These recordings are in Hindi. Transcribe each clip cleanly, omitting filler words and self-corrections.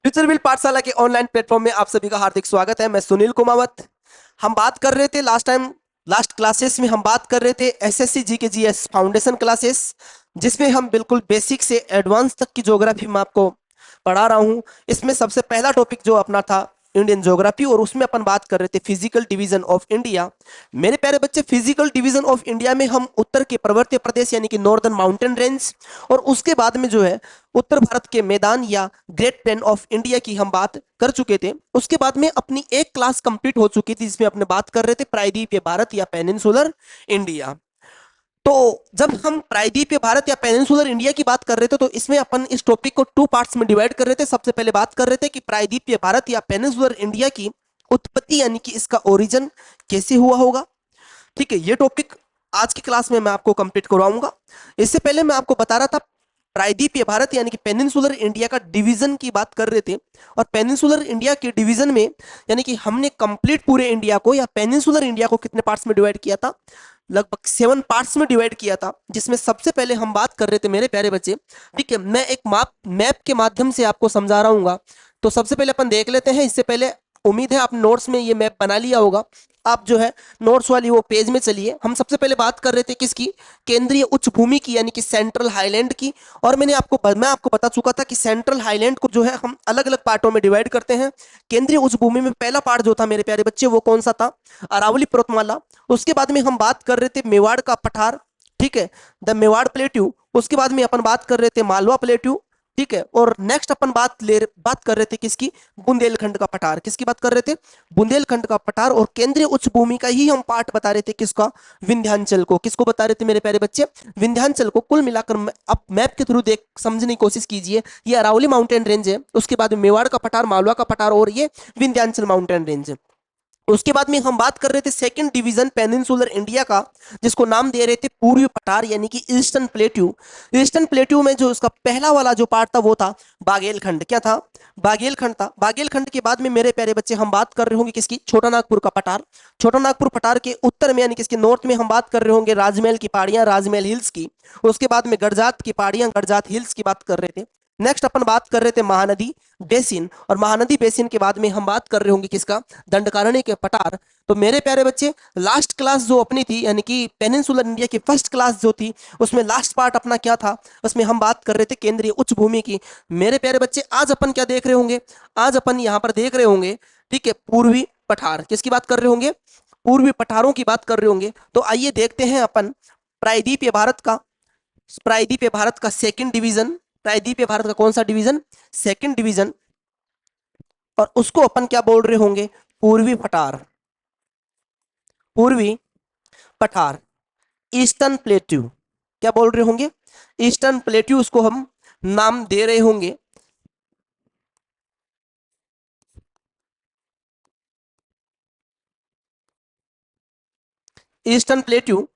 फ्यूचर बिल्ड पाठशाला के ऑनलाइन प्लेटफॉर्म में आप सभी का हार्दिक स्वागत है। मैं सुनील कुमावत। हम बात कर रहे थे लास्ट क्लासेस में हम बात कर रहे थे एसएससी जी के जीएस फाउंडेशन क्लासेस, जिसमें हम बिल्कुल बेसिक से एडवांस तक की ज्योग्राफी मैं आपको पढ़ा रहा हूं। इसमें सबसे पहला टॉपिक जो अपना था इंडियन ज्योग्राफी, और उसमें अपन बात कर रहे थे फिजिकल डिवीजन ऑफ इंडिया। मेरे प्यारे बच्चे, फिजिकल डिवीजन ऑफ इंडिया में हम उत्तर के पर्वतीय प्रदेश यानी कि नॉर्दर्न माउंटेन रेंज, और उसके बाद में जो है उत्तर भारत के मैदान या ग्रेट प्लेन ऑफ इंडिया की हम बात कर चुके थे। उसके बाद में अपनी एक क्लास कंप्लीट हो चुकी थी जिसमें अपने बात कर रहे थे प्रायद्वीपीय भारत या पेनिनसुलर इंडिया। तो जब हम प्रायद्वीपीय भारत या पेनिनसुलर इंडिया की बात कर रहे थे तो इसमें अपन इस टॉपिक को टू पार्ट्स में डिवाइड कर रहे थे। सबसे पहले बात कर रहे थे कि प्रायद्वीपीय भारत या पेनिनसुलर इंडिया की उत्पत्ति यानी कि इसका ओरिजिन कैसे हुआ होगा। ठीक है, ये टॉपिक आज की क्लास में मैं आपको कंप्लीट करवाऊंगा। इससे पहले मैं आपको बता रहा था प्रायद्वीपीय भारत यानी कि पेनिनसुलर इंडिया का डिवीजन की बात कर रहे थे, और पेनिनसुलर इंडिया के डिवीजन में यानी कि हमने कंप्लीट पूरे इंडिया को या पेनिनसुलर इंडिया को कितने पार्ट्स में डिवाइड किया था, लगभग 7 पार्ट्स में डिवाइड किया था। जिसमें सबसे पहले हम बात कर रहे थे मेरे प्यारे बच्चे, ठीक है, मैं एक मैप के माध्यम से आपको समझा रहा हूँ। तो सबसे पहले अपन देख लेते हैं। इससे पहले उम्मीद है आप नोट्स में ये मैप बना लिया होगा। आप जो है नोट्स वाली वो पेज में चलिए। हम सबसे पहले बात कर रहे थे किसकी, केंद्रीय उच्च भूमि की यानी कि सेंट्रल हाईलैंड की। और मैं आपको बता चुका था कि सेंट्रल हाईलैंड को जो है हम अलग अलग पार्टों में डिवाइड करते हैं। केंद्रीय उच्च भूमि में पहला पार्ट जो था मेरे प्यारे बच्चे वो कौन सा था, अरावली पर्वतमाला। उसके बाद में हम बात कर रहे थे मेवाड़ का पठार, ठीक है, द मेवाड़ प्लेट्यू। उसके बाद में अपन बात कर रहे थे मालवा प्लेट्यू, ठीक है। और नेक्स्ट अपन बात कर रहे थे किसकी, बुंदेलखंड का पठार। किसकी बात कर रहे थे, बुंदेलखंड का पठार। और केंद्रीय उच्च भूमि का ही हम पार्ट बता रहे थे किसका, विंध्याचल को। किसको बता रहे थे मेरे प्यारे बच्चे, विंध्याचल को। कुल मिलाकर आप मैप के थ्रू देख समझने की कोशिश कीजिए। ये अरावली माउंटेन रेंज है, उसके बाद मेवाड़ का पठार, मालवा का पठार, और ये विंध्याचल माउंटेन रेंज है। उसके बाद में हम बात कर रहे थे सेकंड डिवीजन पेनिनसुलर इंडिया का, जिसको नाम दे रहे थे पूर्वी पठार यानी कि ईस्टर्न प्लेट्यू। ईस्टर्न प्लेट्यू में जो उसका पहला वाला जो पार्ट था वो था बागेलखंड। क्या था, बागेलखंड था। बागेलखंड के बाद में मेरे प्यारे बच्चे हम बात कर रहे होंगे किसकी, छोटा नागपुर का पठार। छोटा नागपुर पठार के उत्तर में यानी किसके, नॉर्थ में हम बात कर रहे होंगे राजमहल की पहाड़ियां, राजमहल हिल्स की। उसके बाद में गड़जात की पहाड़ियां, गड़जात हिल्स की बात कर रहे थे। नेक्स्ट अपन बात कर रहे थे महानदी बेसिन, और महानदी बेसिन के बाद में हम बात कर रहे होंगे किसका, दंडकारण्य के पठार। तो मेरे प्यारे बच्चे, लास्ट क्लास जो अपनी थी यानी कि पेनिनसुलर इंडिया की फर्स्ट क्लास जो थी, उसमें लास्ट पार्ट अपना क्या था, उसमें हम बात कर रहे थे केंद्रीय उच्च भूमि की। मेरे प्यारे बच्चे, आज अपन क्या देख रहे होंगे, आज अपन यहाँ पर देख रहे होंगे, ठीक है, पूर्वी पठार। किसकी बात कर रहे होंगे, पूर्वी पठारों की बात कर रहे होंगे। तो आइए देखते हैं अपन प्रायद्वीपीय भारत का, प्रायद्वीपीय भारत का सेकंड डिवीजन। प्रायद्वीपीय भारत का कौन सा डिवीजन, सेकंड डिवीजन। और उसको अपन क्या बोल रहे होंगे, पूर्वी पठार, पूर्वी पठार, ईस्टर्न प्लेट्यू। क्या बोल रहे होंगे, ईस्टर्न प्लेट्यू, उसको हम नाम दे रहे होंगे। ईस्टर्न प्लेट्यू,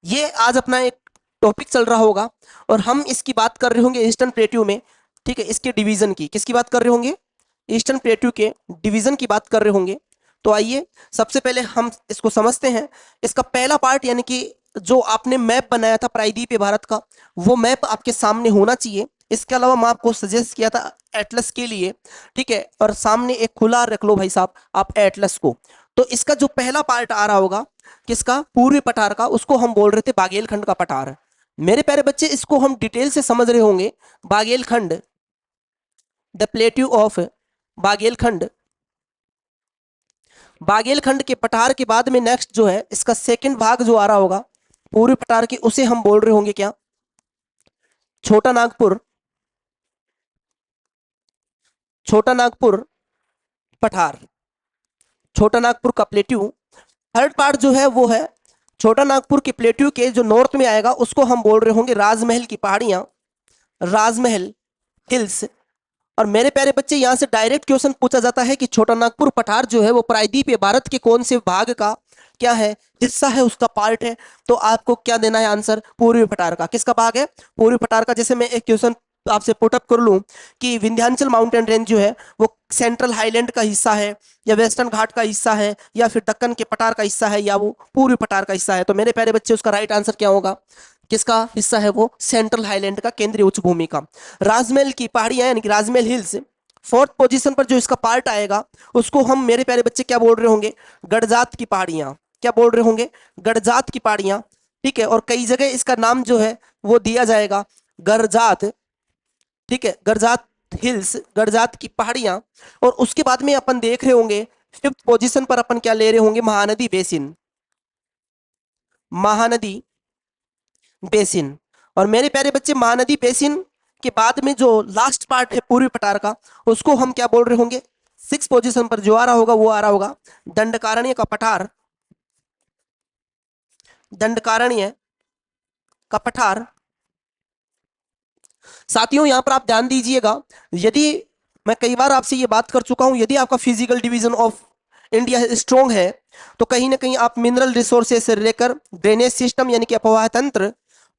ये आज अपना एक टॉपिक चल रहा होगा, और हम इसकी बात कर रहे होंगे ईस्टर्न प्लेट्यू में, ठीक है, इसके डिवीजन की। किसकी बात कर रहे होंगे, ईस्टर्न प्लेट्यू के डिवीजन की बात कर रहे होंगे। तो आइए सबसे पहले हम इसको समझते हैं। इसका पहला पार्ट यानी कि जो आपने मैप बनाया था प्रायद्वीपीय भारत का, वो मैप आपके सामने होना चाहिए। इसके अलावा मैं आपको सजेस्ट किया था एटलस के लिए, ठीक है, और सामने एक खुला रख लो भाई साहब आप एटलस को। तो इसका जो पहला पार्ट आ रहा होगा किसका, पूर्वी पठार का, उसको हम बोल रहे थे बागेलखंड का पठार। मेरे प्यारे बच्चे, इसको हम डिटेल से समझ रहे होंगे। बागेलखंड, द प्लेट्यू ऑफ बागेलखंड। बागेलखंड के पठार के बाद में नेक्स्ट जो है इसका सेकंड भाग जो आ रहा होगा पूर्वी पठार की, उसे हम बोल रहे होंगे क्या, छोटा नागपुर, छोटा नागपुर पठार, छोटा नागपुर का प्लेट्यू। थर्ड पार्ट जो है वो है छोटा नागपुर के प्लेट्यू के जो नॉर्थ में आएगा, उसको हम बोल रहे होंगे राजमहल की पहाड़ियां, राजमहल हिल्स। और मेरे प्यारे बच्चे, यहां से डायरेक्ट क्वेश्चन पूछा जाता है कि छोटा नागपुर पठार जो है वो प्रायद्वीपीय भारत के कौन से भाग का क्या है, हिस्सा है, उसका पार्ट है। तो आपको क्या देना है आंसर, पूर्वी पठार का। किसका भाग है, पूर्वी पठार का। जैसे मैं एक क्वेश्चन आपसे पुटअप कर लूं कि विंध्याचल माउंटेन रेंज जो है वो सेंट्रल हाईलैंड का हिस्सा है, या वेस्टर्न घाट का हिस्सा है, या फिर दक्कन के पठार का हिस्सा है, या वो पूर्वी पठार का हिस्सा है। तो मेरे प्यारे बच्चे, उसका राइट आंसर क्या होगा, किसका हिस्सा है वो? सेंट्रल हाईलैंड का, केंद्रीय उच्च भूमि का। राजमहल की पहाड़ियां यानी कि राजमहल हिल्स, फोर्थ पोजीशन पर जो इसका पार्ट आएगा उसको हम मेरे प्यारे बच्चे क्या बोल रहे होंगे? गडजात की पहाड़ियां। क्या बोल रहे होंगे? गडजात की पहाड़ियां। ठीक है, और कई जगह इसका नाम जो है वो दिया जाएगा गरजात। ठीक है, गरजात हिल्स, गरजात की पहाड़ियां। और उसके बाद में अपन देख रहे होंगे फिफ्थ पोजीशन पर अपन क्या ले रहे होंगे? महानदी बेसिन। महानदी बेसिन। और मेरे प्यारे बच्चे महानदी बेसिन के बाद में जो लास्ट पार्ट है पूर्वी पठार का, उसको हम क्या बोल रहे होंगे? सिक्स पोजीशन पर जो आ रहा होगा वो आ रहा होगा दंडकारण्य का पठार। दंडकारण्य का पठार। साथियों यहां पर आप ध्यान दीजिएगा, यदि मैं कई बार आपसे ये बात कर चुका हूं, यदि आपका physical division of India strong है तो कहीं ना कहीं आप मिनरल रिसोर्सेज से लेकर ड्रेनेज सिस्टम यानी कि अपवाह तंत्र,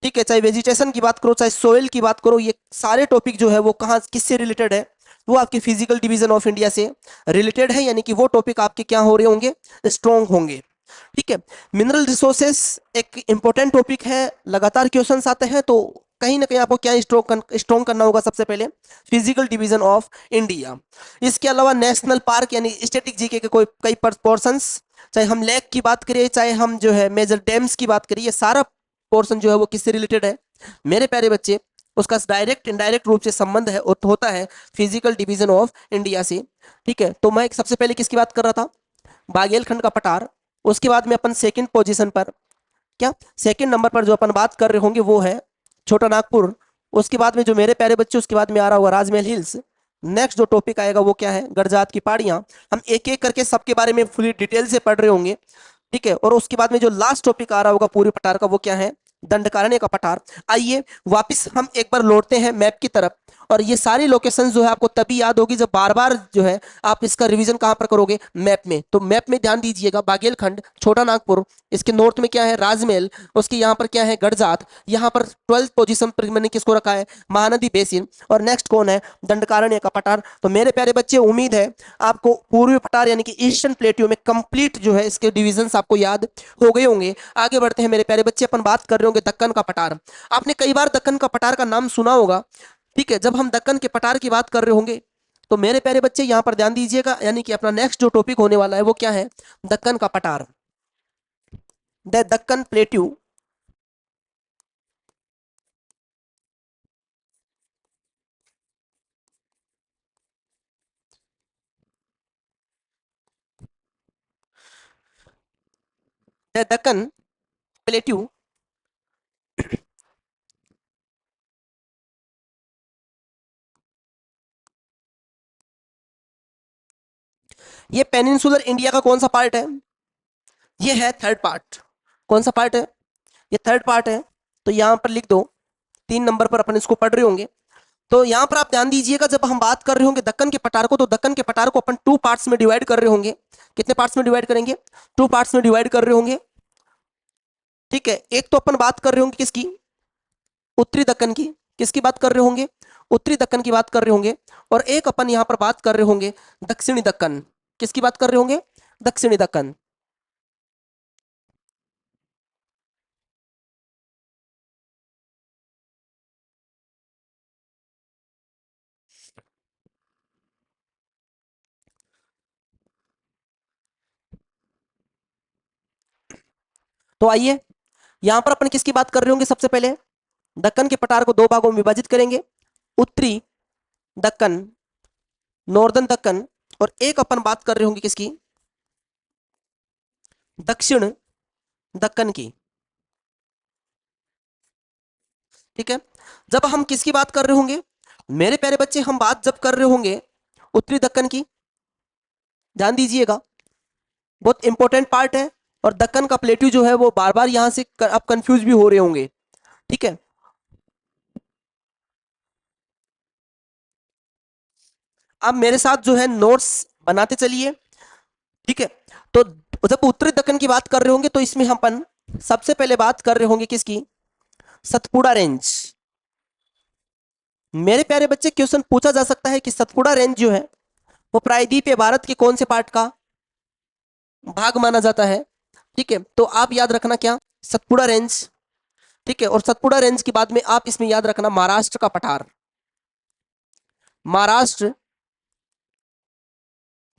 ठीक है, चाहे वेजिटेशन की बात करो चाहे सोइल की बात करो, ये सारे टॉपिक जो है वो कहाँ किससे रिलेटेड है? वो आपके फिजिकल डिवीजन ऑफ इंडिया से रिलेटेड है, यानी कि वो टॉपिक आपके क्या हो रहे होंगे? स्ट्रॉन्ग होंगे। ठीक है, मिनरल रिसोर्सेस एक इंपॉर्टेंट टॉपिक है, लगातार क्वेश्चंस आते हैं, तो कहीं ना कहीं आपको क्या स्ट्रॉन्ग करना होगा? सबसे पहले फिजिकल डिवीजन ऑफ इंडिया। इसके अलावा नेशनल पार्क यानी स्टैटिक जीके के कोई कई पोर्शंस, चाहे हम लेक की बात करें चाहे हम जो है मेजर डैम्स की बात करें, ये सारा पोर्शन जो है वो किससे रिलेटेड है मेरे प्यारे बच्चे? उसका डायरेक्ट इनडायरेक्ट रूप से संबंध है और होता है फिजिकल डिवीजन ऑफ इंडिया से। ठीक है, तो मैं सबसे पहले किसकी बात कर रहा था? बागेलखंड का पठार। उसके बाद में अपन सेकंड पोजीशन पर, क्या सेकंड नंबर पर जो अपन बात कर रहे होंगे वो है छोटा नागपुर। उसके बाद में जो मेरे प्यारे बच्चे उसके बाद में आ रहा होगा राजमहल हिल्स। नेक्स्ट जो टॉपिक आएगा वो क्या है? गडजात की पहाड़ियां। हम एक एक करके सबके बारे में फुली डिटेल से पढ़ रहे होंगे। ठीक है, और उसके बाद में जो लास्ट टॉपिक आ रहा होगा पूरी पठार का वो क्या है? दंडकारण्य का पठार। आइए वापस हम एक बार लौटते हैं मैप की तरफ, और ये सारी लोकेशन जो है आपको तभी याद होगी जब बार बार जो है आप इसका रिवीजन कहां पर करोगे? मैप में। तो मैप में ध्यान दीजिएगा, बागेलखंड, छोटा नागपुर, इसके नॉर्थ में क्या है? राजमहल, उसके यहाँ पर क्या है? गडजात, यहाँ पर 12th पोजीशन पर मैंने किसको रखा है? महानदी बेसिन। और नेक्स्ट कौन है? दंडकारण्य का पठार। तो मेरे प्यारे बच्चे उम्मीद है आपको पूर्वी पठार यानी कि ईस्टर्न प्लेट्यू में कंप्लीट जो है इसके डिविजन आपको याद हो गए होंगे। आगे बढ़ते हैं मेरे प्यारे बच्चे, अपन बात कर रहे होंगे दक्कन का पठार। आपने कई बार दक्कन का पठार का नाम सुना होगा। ठीक है, जब हम दक्कन के पठार की बात कर रहे होंगे तो मेरे प्यारे बच्चे यहां पर ध्यान दीजिएगा, यानी कि अपना नेक्स्ट जो टॉपिक होने वाला है वो क्या है? दक्कन का पठार, the Deccan plateau. The Deccan plateau. ये पेनिनसुलर इंडिया का कौन सा पार्ट है? ये है थर्ड पार्ट। कौन सा पार्ट है? ये थर्ड पार्ट है। तो यहां पर लिख दो, 3 नंबर पर अपन इसको पढ़ रहे होंगे। तो यहां पर आप ध्यान दीजिएगा, जब हम बात कर रहे होंगे दक्कन के पठार को, तो दक्कन के पठार को अपन 2 पार्ट्स में डिवाइड कर रहे होंगे। कितने पार्ट्स में डिवाइड करेंगे? 2 पार्ट्स में डिवाइड कर रहे होंगे। ठीक है, एक तो अपन बात कर रहे होंगे किसकी? उत्तरी दक्कन की। किसकी बात कर रहे होंगे? उत्तरी दक्कन की बात कर रहे होंगे। और एक अपन यहां पर बात कर रहे होंगे दक्षिणी दक्कन। किसकी बात कर रहे होंगे? दक्षिणी दक्कन। तो आइए यहां पर अपन किसकी बात कर रहे होंगे? सबसे पहले दक्कन के पठार को 2 भागों में विभाजित करेंगे, उत्तरी दक्कन, नॉर्दर्न दक्कन। और एक अपन बात कर रहे होंगे किसकी? दक्षिण दक्कन की। ठीक है, जब हम किसकी बात कर रहे होंगे मेरे प्यारे बच्चे? हम बात जब कर रहे होंगे उत्तरी दक्कन की, ध्यान दीजिएगा, बहुत इंपॉर्टेंट पार्ट है। और दक्कन का प्लेट्यू जो है वो बार बार यहां से आप कंफ्यूज भी हो रहे होंगे। ठीक है, आप मेरे साथ जो है नोट्स बनाते चलिए। ठीक है, तो जब उत्तरी दक्कन की बात कर रहे होंगे तो इसमें हम अपन सबसे पहले बात कर रहे होंगे किसकी? सतपुड़ा रेंज। मेरे प्यारे बच्चे क्वेश्चन पूछा जा सकता है कि सतपुड़ा रेंज जो है वो प्रायद्वीपीय भारत के कौन से पार्ट का भाग माना जाता है? ठीक है, तो आप याद रखना क्या? सतपुड़ा रेंज ठीक है। और सतपुड़ा रेंज के बाद में आप इसमें याद रखना महाराष्ट्र का पठार, महाराष्ट्र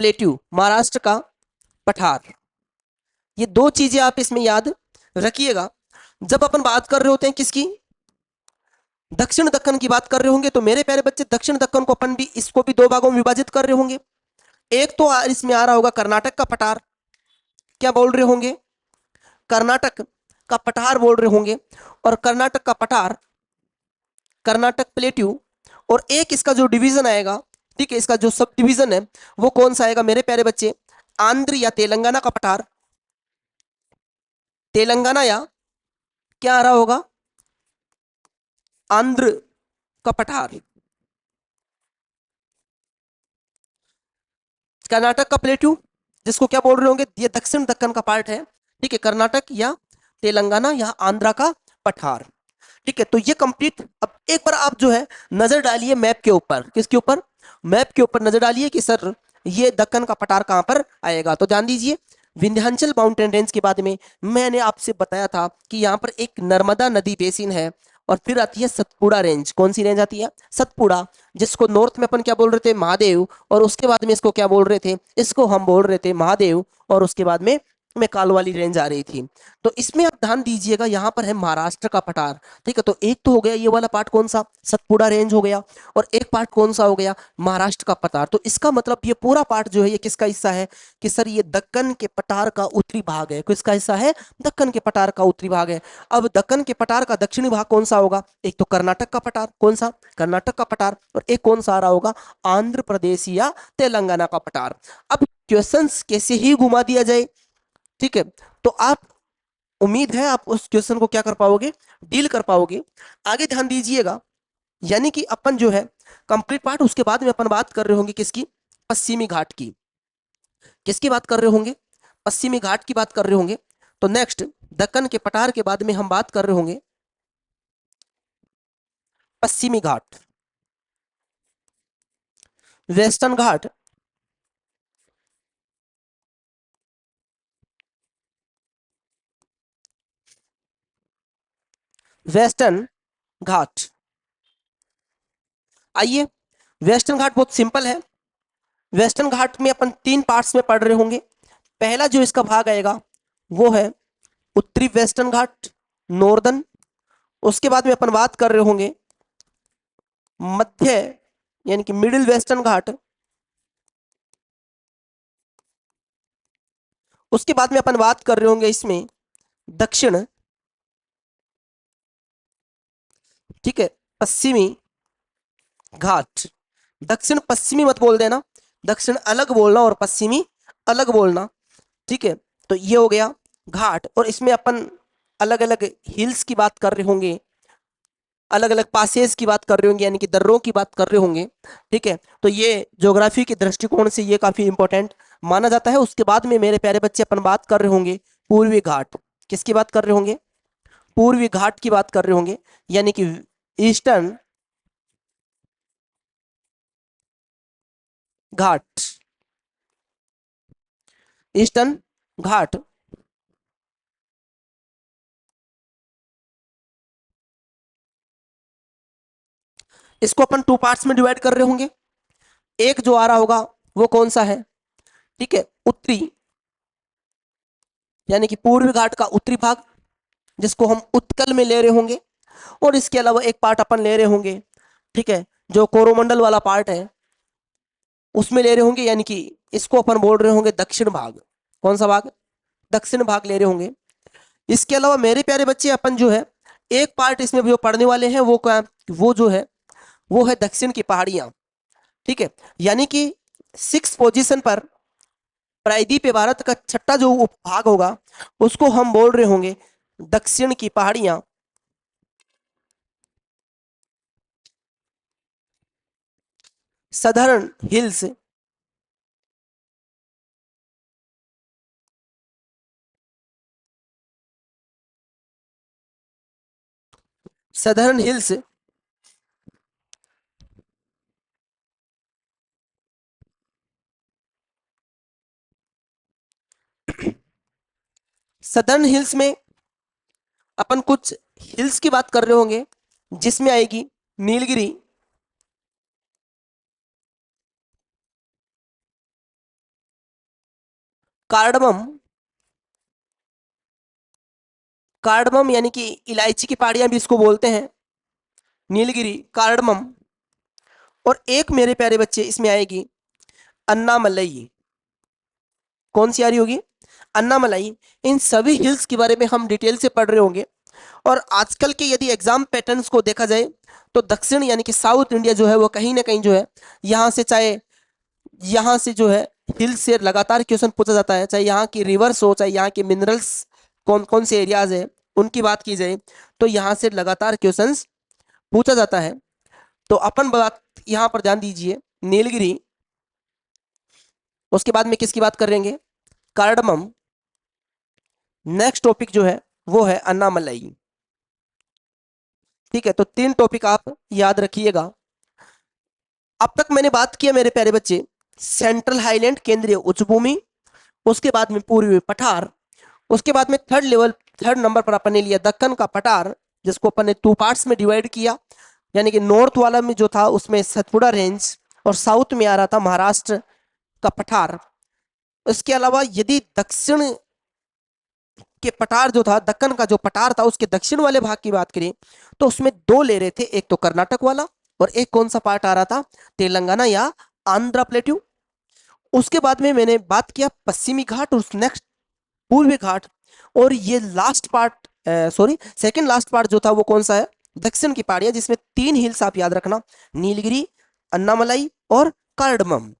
प्लेट्यू, महाराष्ट्र का पठार, ये दो चीजें आप इसमें याद रखिएगा। जब अपन बात कर रहे होते हैं किसकी, दक्षिण दक्कन की बात कर रहे होंगे, तो मेरे प्यारे बच्चे दक्षिण दक्कन को अपन भी इसको भी दो भागों में विभाजित कर रहे होंगे। एक तो इसमें आ रहा होगा कर्नाटक का पठार, क्या बोल रहे होंगे, कर्नाटक का पठार बोल रहे होंगे। और कर्नाटक का पठार, कर्नाटक प्लेट्यू, और एक इसका जो डिवीजन आएगा, ठीक है, इसका जो सब डिवीजन है वो कौन सा आएगा मेरे प्यारे बच्चे, आंध्र या तेलंगाना का पठार, तेलंगाना या क्या आ रहा होगा, आंध्र का पठार। कर्नाटक का प्लेट्यू, जिसको क्या बोल रहे होंगे, ये दक्षिण दक्कन का पार्ट है, ठीक है, कर्नाटक या तेलंगाना या आंध्रा का पठार। ठीक है, तो ये कंप्लीट। अब एक बार आप जो है नजर डालिए मैप के ऊपर, किसके ऊपर, मैप के ऊपर नजर डालिए कि सर ये दक्कन का पठार कहां पर आएगा। तो ध्यान दीजिए, विंध्याचल माउंटेन रेंज के बाद में मैंने आपसे बताया था कि यहाँ पर एक नर्मदा नदी बेसिन है, और फिर आती है सतपुड़ा रेंज। कौन सी रेंज आती है, सतपुड़ा, जिसको नॉर्थ में अपन क्या बोल रहे थे, महादेव, और उसके बाद में इसको क्या बोल रहे थे, इसको हम बोल रहे थे महादेव, और उसके बाद में काल वाली रेंज आ रही थी। तो इसमें आप ध्यान दीजिएगा, यहाँ पर है महाराष्ट्र का पठार। ठीक है, तो एक तो हो गया ये वाला पार्ट, कौन सा, सतपुड़ा रेंज हो गया, और एक पार्ट कौन सा हो गया, महाराष्ट्र का पठार। तो इसका मतलब ये पूरा पार्ट जो है ये किसका हिस्सा है, कि सर ये दक्कन के पठार का उत्तरी भाग है। किसका हिस्सा है, दक्कन के पठार का उत्तरी भाग है। अब दक्कन के पठार का दक्षिणी भाग कौन सा होगा, एक तो कर्नाटक का पठार, कौन सा, कर्नाटक का पठार, और एक कौन सा आ रहा होगा, आंध्र प्रदेश या तेलंगाना का पठार। अब क्वेश्चंस कैसे ही घुमा दिया जाए, ठीक है, तो आप, उम्मीद है आप उस क्वेश्चन को क्या कर पाओगे, डील कर पाओगे। आगे ध्यान दीजिएगा, यानी कि अपन जो है कंप्लीट पार्ट, उसके बाद में अपन बात कर रहे होंगे किसकी, पश्चिमी घाट की। किसकी बात कर रहे होंगे, पश्चिमी घाट की बात कर रहे होंगे। तो नेक्स्ट दक्कन के पठार के बाद में हम बात कर रहे होंगे पश्चिमी घाट, वेस्टर्न घाट, वेस्टर्न घाट। आइए, वेस्टर्न घाट बहुत सिंपल है। वेस्टर्न घाट में अपन तीन पार्ट्स में पढ़ रहे होंगे। पहला जो इसका भाग आएगा वो है उत्तरी वेस्टर्न घाट, नॉर्दर्न। उसके बाद में अपन बात कर रहे होंगे मध्य, यानी कि मिडिल वेस्टर्न घाट। उसके बाद में अपन बात कर रहे होंगे इसमें दक्षिण, ठीक है, पश्चिमी घाट। दक्षिण पश्चिमी मत बोल देना, दक्षिण अलग बोलना और पश्चिमी अलग बोलना, ठीक है। तो ये हो गया घाट, और इसमें अपन अलग अलग हिल्स की बात कर रहे होंगे, अलग अलग पासेस की बात कर रहे होंगे, यानी कि दर्रों की बात कर रहे होंगे, ठीक है। तो ये ज्योग्राफी के दृष्टिकोण से ये काफी इंपॉर्टेंट माना जाता है। उसके बाद में मेरे प्यारे बच्चे अपन बात कर रहे होंगे पूर्वी घाट। किसकी बात कर रहे होंगे, पूर्वी घाट की बात कर रहे होंगे, यानी कि ईस्टर्न घाट, ईस्टर्न घाट। इसको अपन टू पार्ट्स में डिवाइड कर रहे होंगे। एक जो आ रहा होगा वो कौन सा है, ठीक है, उत्तरी, यानी कि पूर्वी घाट का उत्तरी भाग, जिसको हम उत्कल में ले रहे होंगे। और इसके अलावा एक पार्ट अपन ले रहे होंगे, ठीक है, जो कोरोमंडल वाला पार्ट है उसमें ले रहे होंगे, यानी कि इसको अपन बोल रहे होंगे दक्षिण भाग। कौन सा भाग, दक्षिण भाग ले रहे होंगे। इसके अलावा मेरे प्यारे बच्चे अपन जो है एक पार्ट इसमें जो पढ़ने वाले हैं वो क्या, वो जो है वो है दक्षिण की पहाड़ियां, ठीक है। यानी कि सिक्स पोजीशन पर प्रायद्वीपीय भारत का छठा जो उपभाग होगा उसको हम बोल रहे होंगे दक्षिण की पहाड़ियां, southern hills, southern hills, southern hills में अपन कुछ हिल्स की बात कर रहे होंगे जिसमें आएगी नीलगिरी, कार्डमम, कार्डमम यानी कि इलायची की पहाड़ियां भी इसको बोलते हैं, नीलगिरी, कार्डमम। और एक मेरे प्यारे बच्चे इसमें आएगी अन्नामलई। कौन सी आ रही होगी? अन्नामलई। इन सभी हिल्स के बारे में हम डिटेल से पढ़ रहे होंगे। और आजकल के यदि एग्जाम पैटर्न्स को देखा जाए तो दक्षिण यानी कि साउथ इंडिया जो है वो कहीं ना कहीं जो है यहाँ से, चाहे यहाँ से जो है हिल से लगातार क्वेश्चन पूछा जाता है, चाहे यहाँ की रिवर्स हो, चाहे यहाँ के मिनरल्स कौन कौन से एरियाज है उनकी बात की जाए तो यहाँ से लगातार क्वेश्चंस पूछा जाता है। तो अपन बात यहाँ पर ध्यान दीजिए, नीलगिरी, उसके बाद में किसकी बात करेंगे? कार्डमम। नेक्स्ट टॉपिक जो है वो है अन्नामलई। ठीक है, तो 3 टॉपिक आप याद रखिएगा। अब तक मैंने बात किया मेरे प्यारे बच्चे सेंट्रल हाईलैंड, केंद्रीय उच्च भूमि, उसके बाद में पूर्वी पठार, उसके बाद में थर्ड नंबर पर अपन ने लिया दक्कन का पठार, जिसको अपन ने 2 पार्ट्स में डिवाइड किया। यानी कि नॉर्थ वाला में जो था उसमें सतपुड़ा रेंज और साउथ में आ रहा था महाराष्ट्र का पठार। इसके अलावा यदि दक्षिण के पठार जो था, दक्कन का जो पठार था उसके दक्षिण वाले भाग की बात करें तो उसमें 2 ले रहे थे, एक तो कर्नाटक वाला और एक कौन सा पार्ट आ रहा था? तेलंगाना या आंध्र प्लेट्यू। उसके बाद में मैंने बात किया पश्चिमी घाट और नेक्स्ट पूर्वी घाट। और ये last part, sorry second last part जो था वो कौन सा है? दक्षिण की पहाड़ियां, जिसमें 3 हिल्स आप याद रखना, नीलगिरी, अन्नामलाई और कार्डमम।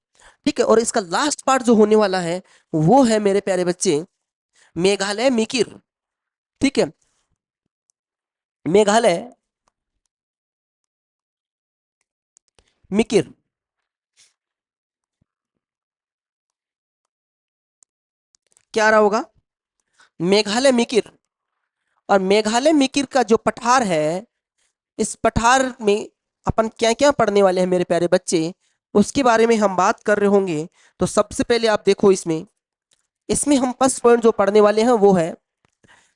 ठीक है, और इसका लास्ट पार्ट जो होने वाला है वो है मेरे प्यारे बच्चे मेघालय मिकिर। ठीक है, मेघालय मिकिर, क्या आ रहा होगा? मेघालय मिकिर। और मेघालय मिकिर का जो पठार है, इस पठार में अपन क्या क्या पढ़ने वाले हैं मेरे प्यारे बच्चे, उसके बारे में हम बात कर रहे होंगे। तो सबसे पहले आप देखो, इसमें इसमें हम फर्स्ट पॉइंट जो पढ़ने वाले हैं वो है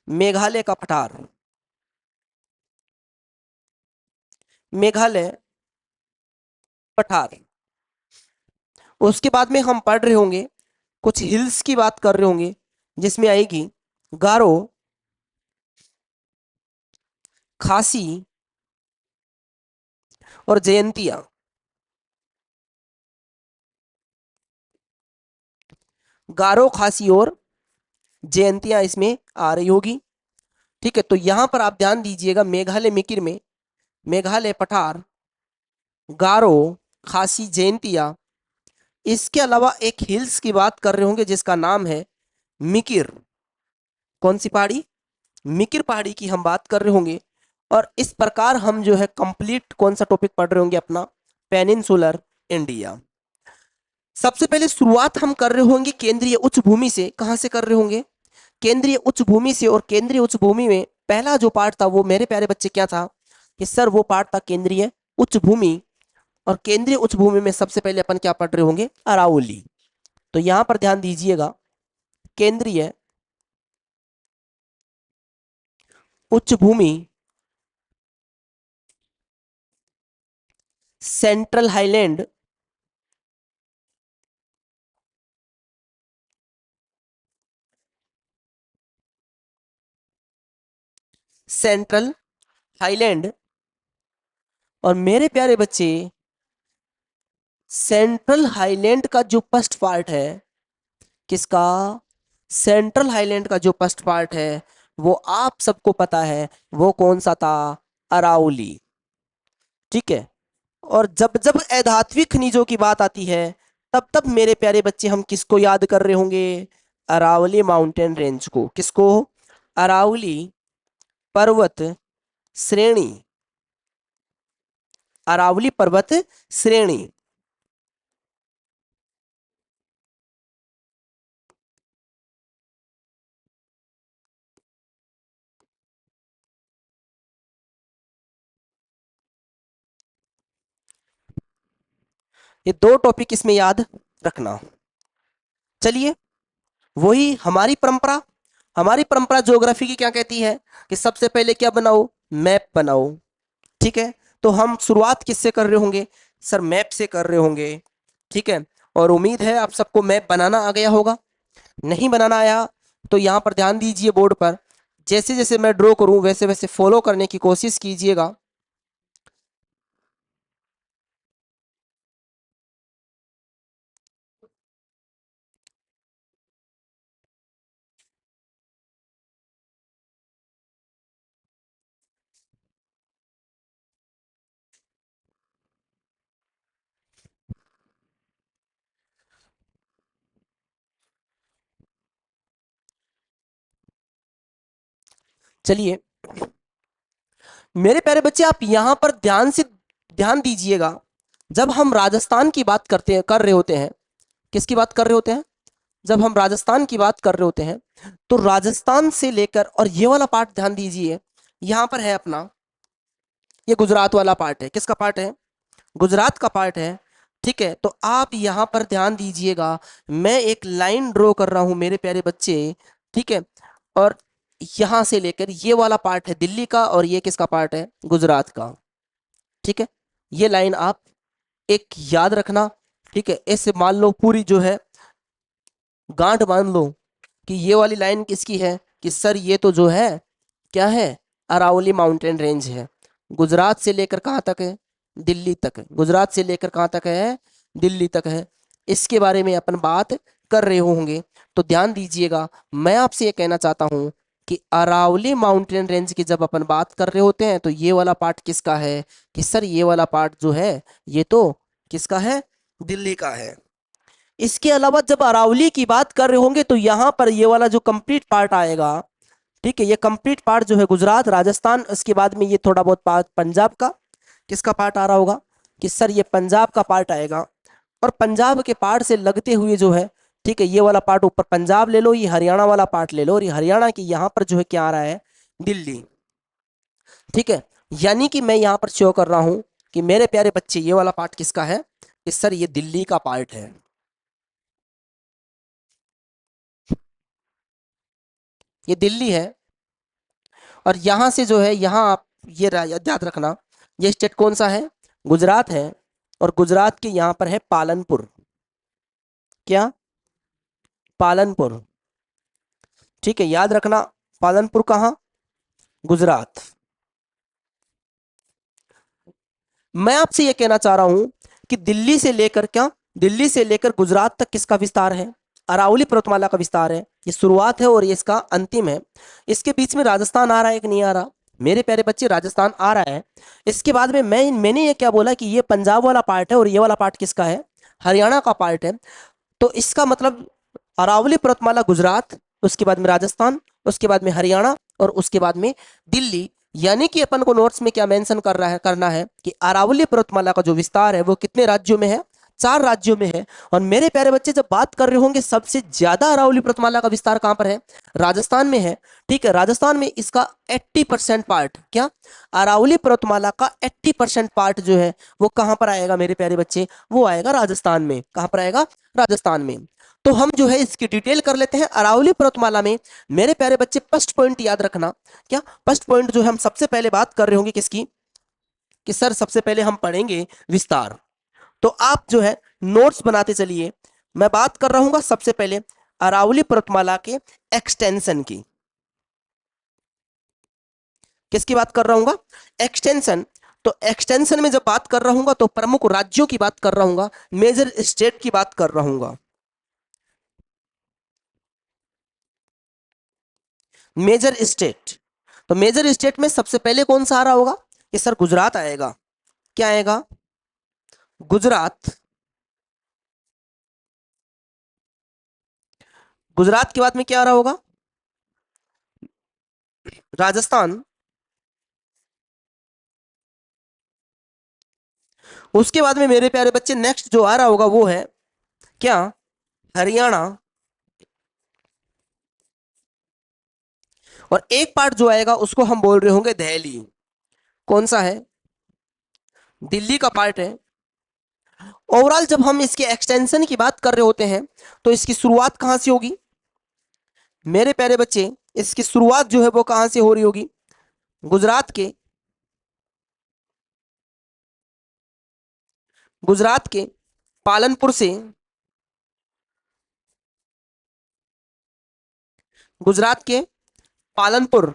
मेघालय का पठार। मेघालय पठार। उसके बाद में हम पढ़ रहे होंगे कुछ हिल्स की बात कर रहे होंगे जिसमें आएगी गारो, खासी और जयंतिया। गारो, खासी और जयंतिया इसमें आ रही होगी। ठीक है, तो यहां पर आप ध्यान दीजिएगा, मेघालय मिकिर में मेघालय पठार, गारो, खासी, जयंतिया। इसके अलावा एक हिल्स की बात कर रहे होंगे जिसका नाम है मिकिर। कौन सी पहाड़ी? मिकिर पहाड़ी की हम बात कर रहे होंगे। और इस प्रकार हम जो है कंप्लीट कौन सा टॉपिक पढ़ रहे होंगे? अपना पेनिनसुलर इंडिया। सबसे पहले शुरुआत हम कर रहे होंगे केंद्रीय उच्च भूमि से। कहां से कर रहे होंगे? केंद्रीय उच्च भूमि से। और केंद्रीय उच्च भूमि में पहला जो पार्ट था वो मेरे प्यारे बच्चे क्या था? कि सर वो पार्ट था केंद्रीय उच्च भूमि। और केंद्रीय उच्च भूमि में सबसे पहले अपन क्या पढ़ रहे होंगे? अरावली। तो यहां पर ध्यान दीजिएगा, केंद्रीय उच्च भूमि, सेंट्रल हाईलैंड, सेंट्रल हाईलैंड। और मेरे प्यारे बच्चे सेंट्रल हाईलैंड का जो फर्स्ट पार्ट है, किसका? सेंट्रल हाईलैंड का जो फर्स्ट पार्ट है वो आप सबको पता है, वो कौन सा था? अरावली। ठीक है, और जब जब अधात्विक खनिजों की बात आती है तब तब मेरे प्यारे बच्चे हम किसको याद कर रहे होंगे? अरावली माउंटेन रेंज को। किसको? अरावली पर्वत श्रेणी। अरावली पर्वत श्रेणी। ये 2 टॉपिक इसमें याद रखना। चलिए, वही हमारी परंपरा हमारी परंपरा ज्योग्राफी की क्या कहती है कि सबसे पहले क्या बनाओ, मैप बनाओ। ठीक है, तो हम शुरुआत किससे कर रहे होंगे, सर मैप से कर रहे होंगे। ठीक है, और उम्मीद है आप सबको मैप बनाना आ गया होगा। नहीं बनाना आया तो यहाँ पर ध्यान दीजिए बोर्ड पर, जैसे जैसे मैं ड्रॉ करूँ वैसे वैसे फॉलो करने की कोशिश कीजिएगा। चलिए मेरे प्यारे बच्चे, आप यहाँ पर ध्यान से ध्यान दीजिएगा। जब हम राजस्थान की बात कर रहे होते हैं, किसकी बात कर रहे होते हैं, जब हम राजस्थान की बात कर रहे होते हैं, तो राजस्थान से लेकर और ये वाला पार्ट ध्यान दीजिए, यहाँ पर है अपना, ये गुजरात वाला पार्ट है। किसका पार्ट है, गुजरात का पार्ट है। ठीक है, तो आप यहाँ पर ध्यान दीजिएगा, मैं एक लाइन ड्रॉ कर रहा हूं मेरे प्यारे बच्चे। ठीक है, और यहां से लेकर ये वाला पार्ट है दिल्ली का, और ये किसका पार्ट है, गुजरात का। ठीक है, ये लाइन आप एक याद रखना। ठीक है, ऐसे मान लो पूरी जो है गांठ बांध लो कि ये वाली लाइन किसकी है, कि सर ये तो जो है क्या है, अरावली माउंटेन रेंज है। गुजरात से लेकर कहाँ तक है, दिल्ली तक है। गुजरात से लेकर कहाँ तक है, दिल्ली तक है। इसके बारे में अपन बात कर रहे होंगे। तो ध्यान दीजिएगा, मैं आपसे ये कहना चाहता हूँ कि अरावली माउंटेन रेंज की जब अपन बात कर रहे होते हैं तो ये वाला पार्ट किसका है, कि सर ये वाला पार्ट जो है ये तो किसका है, दिल्ली का है। इसके अलावा जब अरावली की बात कर रहे होंगे तो यहाँ पर ये वाला जो कंप्लीट पार्ट आएगा, ठीक है, ये कंप्लीट पार्ट जो है गुजरात राजस्थान, उसके बाद में ये थोड़ा बहुत पार्ट पंजाब का, किसका पार्ट आ रहा होगा, कि सर ये पंजाब का पार्ट आएगा। और पंजाब के पार्ट से लगते हुए जो है, ठीक है, ये वाला पार्ट ऊपर पंजाब ले लो, ये हरियाणा वाला पार्ट ले लो, और ये हरियाणा की यहाँ पर जो है क्या आ रहा है, दिल्ली। ठीक है, यानी कि मैं यहाँ पर शो कर रहा हूँ कि मेरे प्यारे बच्चे ये वाला पार्ट किसका है, कि सर ये दिल्ली का पार्ट है। ये दिल्ली है। और यहां से जो है, यहाँ आप ये याद रखना, ये स्टेट कौन सा है, गुजरात है। और गुजरात के यहाँ पर है पालनपुर। क्या, पालनपुर। ठीक है, याद रखना, पालनपुर कहाँ, गुजरात। मैं आपसे ये कहना चाह रहा हूं कि दिल्ली से लेकर क्या, दिल्ली से लेकर गुजरात तक किसका विस्तार है, अरावली पर्वतमाला का विस्तार है। ये शुरुआत है और ये इसका अंतिम है। इसके बीच में राजस्थान आ रहा है कि नहीं आ रहा, मेरे प्यारे बच्चे राजस्थान आ रहा है। इसके बाद में मैंने ये क्या बोला कि ये पंजाब वाला पार्ट है और ये वाला पार्ट किसका है, हरियाणा का पार्ट है। तो इसका मतलब अरावली पर्वतमाला गुजरात, उसके बाद में राजस्थान, उसके बाद में हरियाणा, और उसके बाद में दिल्ली। यानी कि अपन को नोट्स में क्या मेंशन कर रहा है, करना है कि अरावली पर्वतमाला का जो विस्तार है वो कितने राज्यों में है, 4 राज्यों में है। और मेरे प्यारे बच्चे जब बात कर रहे होंगे सबसे ज्यादा अरावली पर्वतमाला का विस्तार कहां पर है, राजस्थान में है। ठीक है, राजस्थान में इसका 80% पार्ट, क्या, अरावली पर्वतमाला का 80% पार्ट जो है वो कहां पर आएगा मेरे प्यारे बच्चे, वो आएगा राजस्थान में। कहां पर आएगा, राजस्थान में। तो हम जो है इसकी डिटेल कर लेते हैं। अरावली पर्वतमाला में मेरे प्यारे बच्चे फर्स्ट पॉइंट याद रखना, क्या, फर्स्ट पॉइंट जो है हम सबसे पहले बात कर रहे होंगे किसकी, कि सर सबसे पहले हम पढ़ेंगे विस्तार। तो आप जो है नोट्स बनाते चलिए। मैं बात कर रहा हूँ सबसे पहले अरावली पर्वतमाला के एक्सटेंशन की। किसकी बात कर रहा हूँ, एक्सटेंशन। तो एक्सटेंशन में जब बात कर रहा हूँ तो प्रमुख राज्यों की बात कर रहा हूँ, मेजर स्टेट की बात कर रहा हूँ। मेजर स्टेट, तो मेजर स्टेट में सबसे पहले कौन सा आ रहा होगा, कि सर गुजरात आएगा। क्या आएगा, गुजरात। गुजरात के बाद में क्या आ रहा होगा, राजस्थान। उसके बाद में मेरे प्यारे बच्चे नेक्स्ट जो आ रहा होगा वो है क्या, हरियाणा। और एक पार्ट जो आएगा उसको हम बोल रहे होंगे दिल्ली। कौन सा है, दिल्ली का पार्ट है। ओवरऑल जब हम इसके एक्सटेंशन की बात कर रहे होते हैं तो इसकी शुरुआत कहां से होगी, मेरे प्यारे बच्चे इसकी शुरुआत जो है वो कहां से हो रही होगी? गुजरात के पालनपुर से। गुजरात के पालनपुर।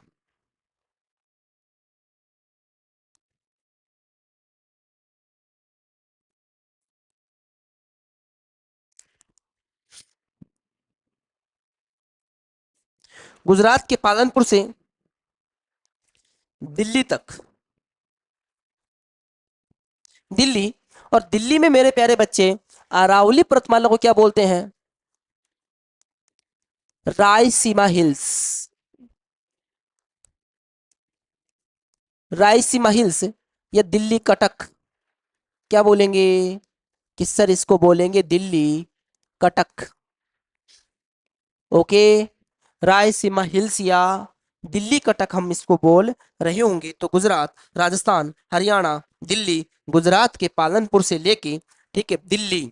गुजरात के पालनपुर से दिल्ली तक। दिल्ली। और दिल्ली में मेरे प्यारे बच्चे अरावली पर्वतमाला को क्या बोलते हैं? रायसीमा हिल्स। रायसीमा हिल्स या दिल्ली कटक, क्या बोलेंगे कि सर इसको बोलेंगे दिल्ली कटक। ओके, रायसीमा हिल्स या दिल्ली कटक हम इसको बोल रहे होंगे। तो गुजरात, राजस्थान, हरियाणा, दिल्ली, गुजरात के पालनपुर से लेके, ठीक है, दिल्ली,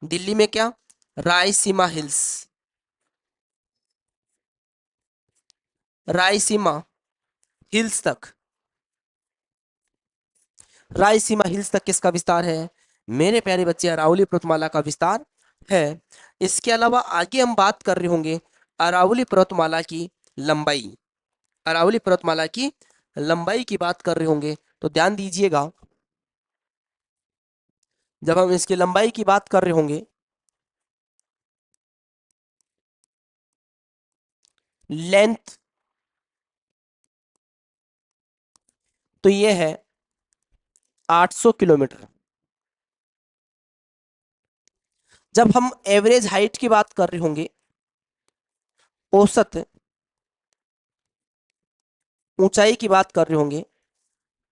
दिल्ली में क्या, रायसीमा हिल्स, रायसीमा हिल्स तक। रायसीमा हिल्स तक किसका विस्तार है? मेरे प्यारे बच्चे अरावली पर्वतमाला का विस्तार है। इसके अलावा आगे हम बात कर रहे होंगे अरावली पर्वतमाला की लंबाई। अरावली पर्वतमाला की लंबाई की बात कर रहे होंगे तो ध्यान दीजिएगा, जब हम इसकी लंबाई की बात कर रहे होंगे, लेंथ, तो ये है 800 किलोमीटर। जब हम एवरेज हाइट की बात कर रहे होंगे, औसत ऊंचाई की बात कर रहे होंगे,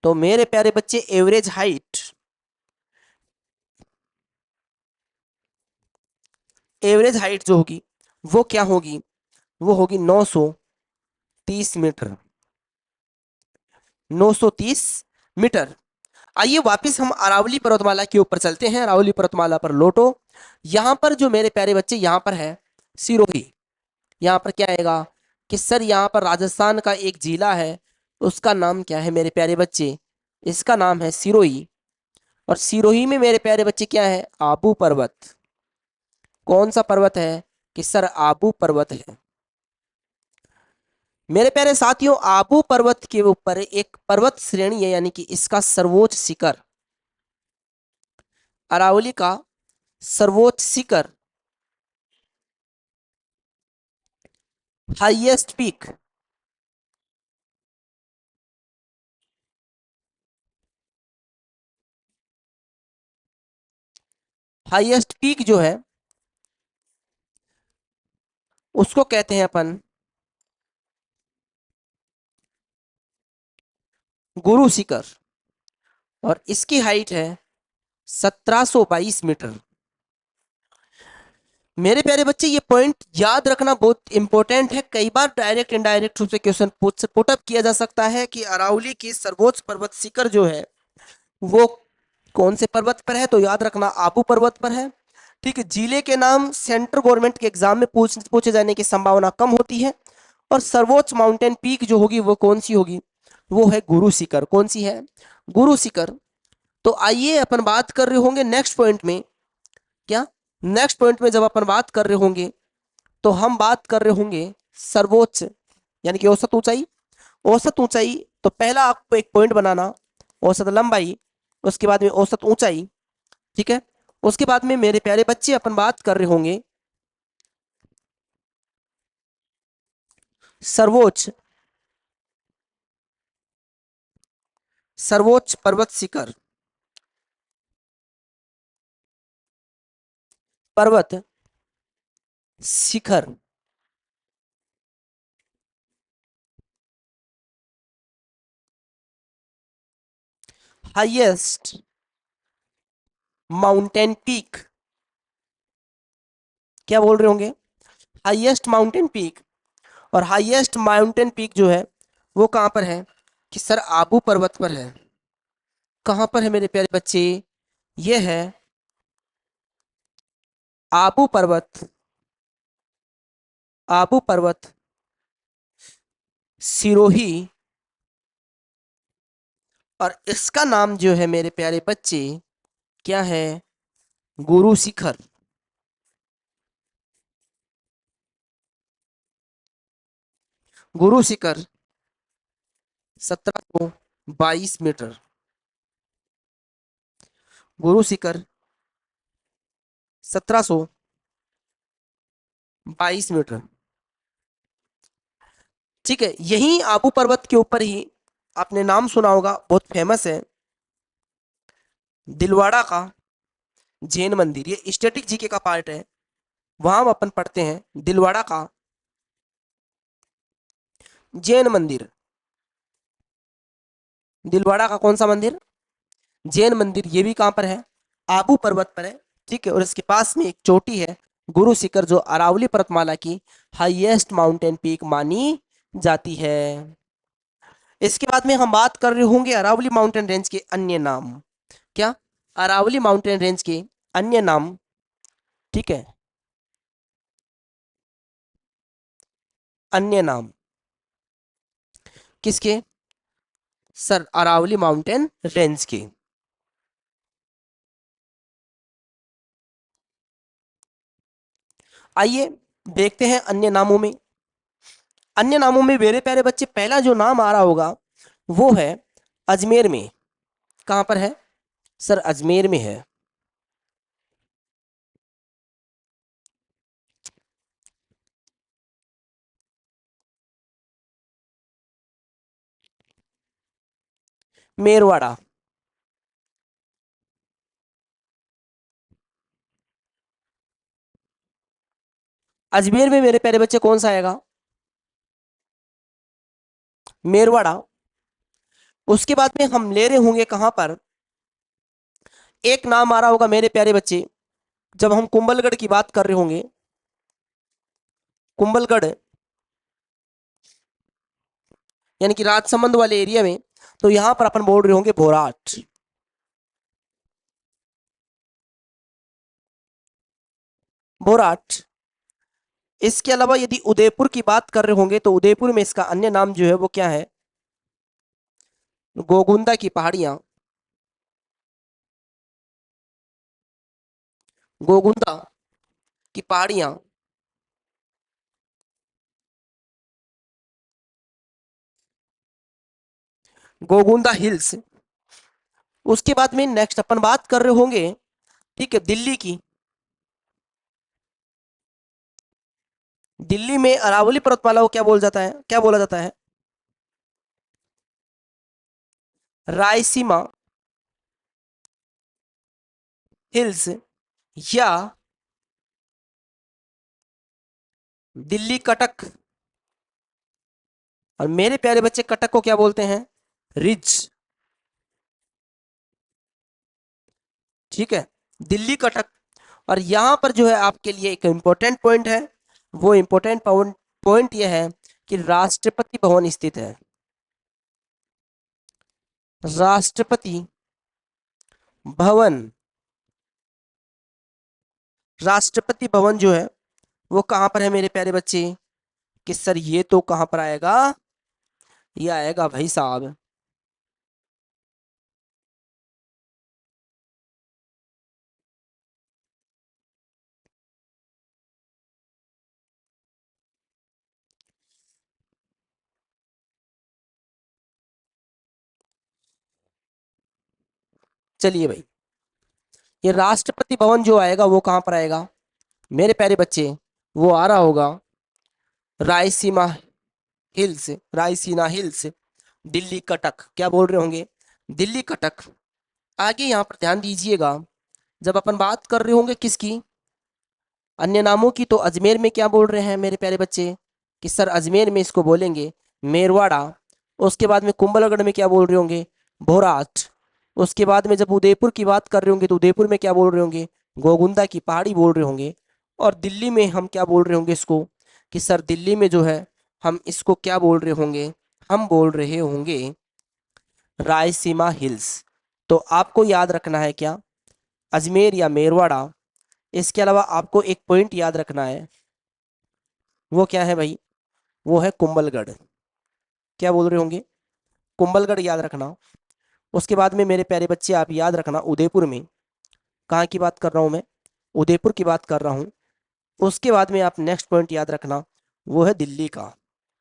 तो मेरे प्यारे बच्चे एवरेज हाइट, एवरेज हाइट जो होगी वो क्या होगी? वो होगी 930 मीटर। 930 मीटर। आइए वापस हम अरावली पर्वतमाला के ऊपर चलते हैं। अरावली पर्वतमाला पर लौटो। यहां पर जो मेरे प्यारे बच्चे यहां पर है सिरोही। यहाँ पर क्या आएगा कि सर यहाँ पर राजस्थान का एक जिला है, उसका नाम क्या है मेरे प्यारे बच्चे? इसका नाम है सिरोही। और सिरोही में मेरे प्यारे बच्चे क्या है? आबू पर्वत। कौन सा पर्वत है? कि सर आबू पर्वत है। मेरे प्यारे साथियों, आबू पर्वत के ऊपर एक पर्वत श्रेणी है, यानी कि इसका सर्वोच्च शिखर, अरावली का सर्वोच्च शिखर, हाईएस्ट पीक, हाईएस्ट पीक जो है उसको कहते हैं अपन गुरु शिखर। और इसकी हाइट है 1722 मीटर। मेरे प्यारे बच्चे ये पॉइंट याद रखना बहुत इंपॉर्टेंट है। कई बार डायरेक्ट इनडायरेक्ट रूप से क्वेश्चन पुटअप किया जा सकता है कि अरावली की सर्वोच्च पर्वत शिखर जो है वो कौन से पर्वत पर है? तो याद रखना आबू पर्वत पर है। ठीक है, जिले के नाम सेंट्रल गवर्नमेंट के एग्जाम में पूछे जाने की संभावना कम होती है। और सर्वोच्च माउंटेन पीक जो होगी वो कौन सी होगी? वो है गुरु शिखर। कौन सी है? गुरु शिखर। तो आइए अपन बात कर रहे होंगे नेक्स्ट पॉइंट में। क्या? नेक्स्ट पॉइंट में जब अपन बात कर रहे होंगे तो हम बात कर रहे होंगे सर्वोच्च, यानी कि औसत ऊंचाई। औसत ऊंचाई, तो पहला आपको एक पॉइंट बनाना, औसत लंबाई, उसके बाद में औसत ऊंचाई। ठीक है, उसके बाद में मेरे प्यारे बच्चे अपन बात कर रहे होंगे सर्वोच्च, सर्वोच्च पर्वत शिखर, पर्वत शिखर। हाईएस्ट माउंटेन पीक, क्या बोल रहे होंगे? Highest mountain peak. और हाईएस्ट माउंटेन पीक जो है वो कहां पर है? कि सर आबू पर्वत पर है। कहां पर है मेरे प्यारे बच्चे? ये है आबू पर्वत। आबू पर्वत सिरोही, और इसका नाम जो है मेरे प्यारे बच्चे क्या है, गुरु शिखर। गुरु शिखर 1722 मीटर। गुरु शिखर 1722 मीटर। ठीक है, यही आबू पर्वत के ऊपर ही आपने नाम सुना होगा, बहुत फेमस है, दिलवाड़ा का जैन मंदिर। ये स्टैटिक जीके का पार्ट है। वहां हम अपन पढ़ते हैं दिलवाड़ा का जैन मंदिर। दिलवाड़ा का कौन सा मंदिर, जैन मंदिर। ये भी कहां पर है, आबू पर्वत पर है। ठीक है, और इसके पास में एक चोटी है गुरु शिखर, जो अरावली पर्वतमाला की हाईएस्ट माउंटेन पीक मानी जाती है। इसके बाद में हम बात कर रहे होंगे अरावली माउंटेन रेंज के अन्य नाम। क्या, अरावली माउंटेन रेंज के अन्य नाम। ठीक है, अन्य नाम किसके, सर अरावली माउंटेन रेंज के। आइए देखते हैं अन्य नामों में। अन्य नामों में मेरे प्यारे बच्चे पहला जो नाम आ रहा होगा वो है अजमेर में। कहां पर है, सर अजमेर में है। मेरवाड़ा, अजमेर में मेरे प्यारे बच्चे कौन सा आएगा, मेरवाड़ा। उसके बाद में हम ले रहे होंगे कहां पर, एक नाम आ रहा होगा मेरे प्यारे बच्चे, जब हम कुंभलगढ़ की बात कर रहे होंगे, कुंभलगढ़ यानी कि राजसमंद वाले एरिया में, तो यहां पर अपन बोल रहे होंगे भोराट। भोराट। इसके अलावा यदि उदयपुर की बात कर रहे होंगे तो उदयपुर में इसका अन्य नाम जो है वो क्या है, गोगुंदा की पहाड़ियां। गोगुंदा की पहाड़ियां, गोगुंदा हिल्स। उसके बाद में नेक्स्ट अपन बात कर रहे होंगे, ठीक है, दिल्ली की। दिल्ली में अरावली पर्वतमाला को क्या बोल जाता है, क्या बोला जाता है, रायसीमा हिल्स, या दिल्ली कटक। और मेरे प्यारे बच्चे कटक को क्या बोलते हैं, रिज। ठीक है, दिल्ली कटक। और यहां पर जो है आपके लिए एक इंपॉर्टेंट पॉइंट है, वो इंपॉर्टेंट पॉइंट पॉइंट यह है कि राष्ट्रपति भवन स्थित है। राष्ट्रपति भवन, राष्ट्रपति भवन जो है वो कहां पर है मेरे प्यारे बच्चे, कि सर ये तो कहां पर आएगा, ये आएगा भाई साहब, चलिए भाई, ये राष्ट्रपति भवन जो आएगा वो कहां पर आएगा मेरे प्यारे बच्चे, वो आ रहा होगा रायसीमा हिल्स, रायसीना हिल्स, दिल्ली कटक। क्या बोल रहे होंगे, दिल्ली कटक। आगे यहाँ पर ध्यान दीजिएगा, जब अपन बात कर रहे होंगे किसकी, अन्य नामों की, तो अजमेर में क्या बोल रहे हैं मेरे प्यारे बच्चे, कि सर अजमेर में इसको बोलेंगे मेरवाड़ा। उसके बाद में कुंभलगढ़ में क्या बोल रहे होंगे, भोराट। उसके बाद में जब उदयपुर की बात कर रहे होंगे तो उदयपुर में क्या बोल रहे होंगे, गोगुंदा की पहाड़ी बोल रहे होंगे। और दिल्ली में हम क्या बोल रहे होंगे इसको, कि सर दिल्ली में जो है हम इसको क्या बोल रहे होंगे, हम बोल रहे होंगे रायसीमा हिल्स। तो आपको याद रखना है क्या, अजमेर या मेरवाड़ा। इसके अलावा आपको एक पॉइंट याद रखना है, वो क्या है भाई, वो है कुंभलगढ़। क्या बोल रहे होंगे? कुंभलगढ़ याद रखना। उसके बाद में मेरे प्यारे बच्चे आप याद रखना उदयपुर में, कहाँ की बात कर रहा हूँ मैं? उदयपुर की बात कर रहा हूँ। उसके बाद में आप नेक्स्ट पॉइंट याद रखना, वो है दिल्ली का।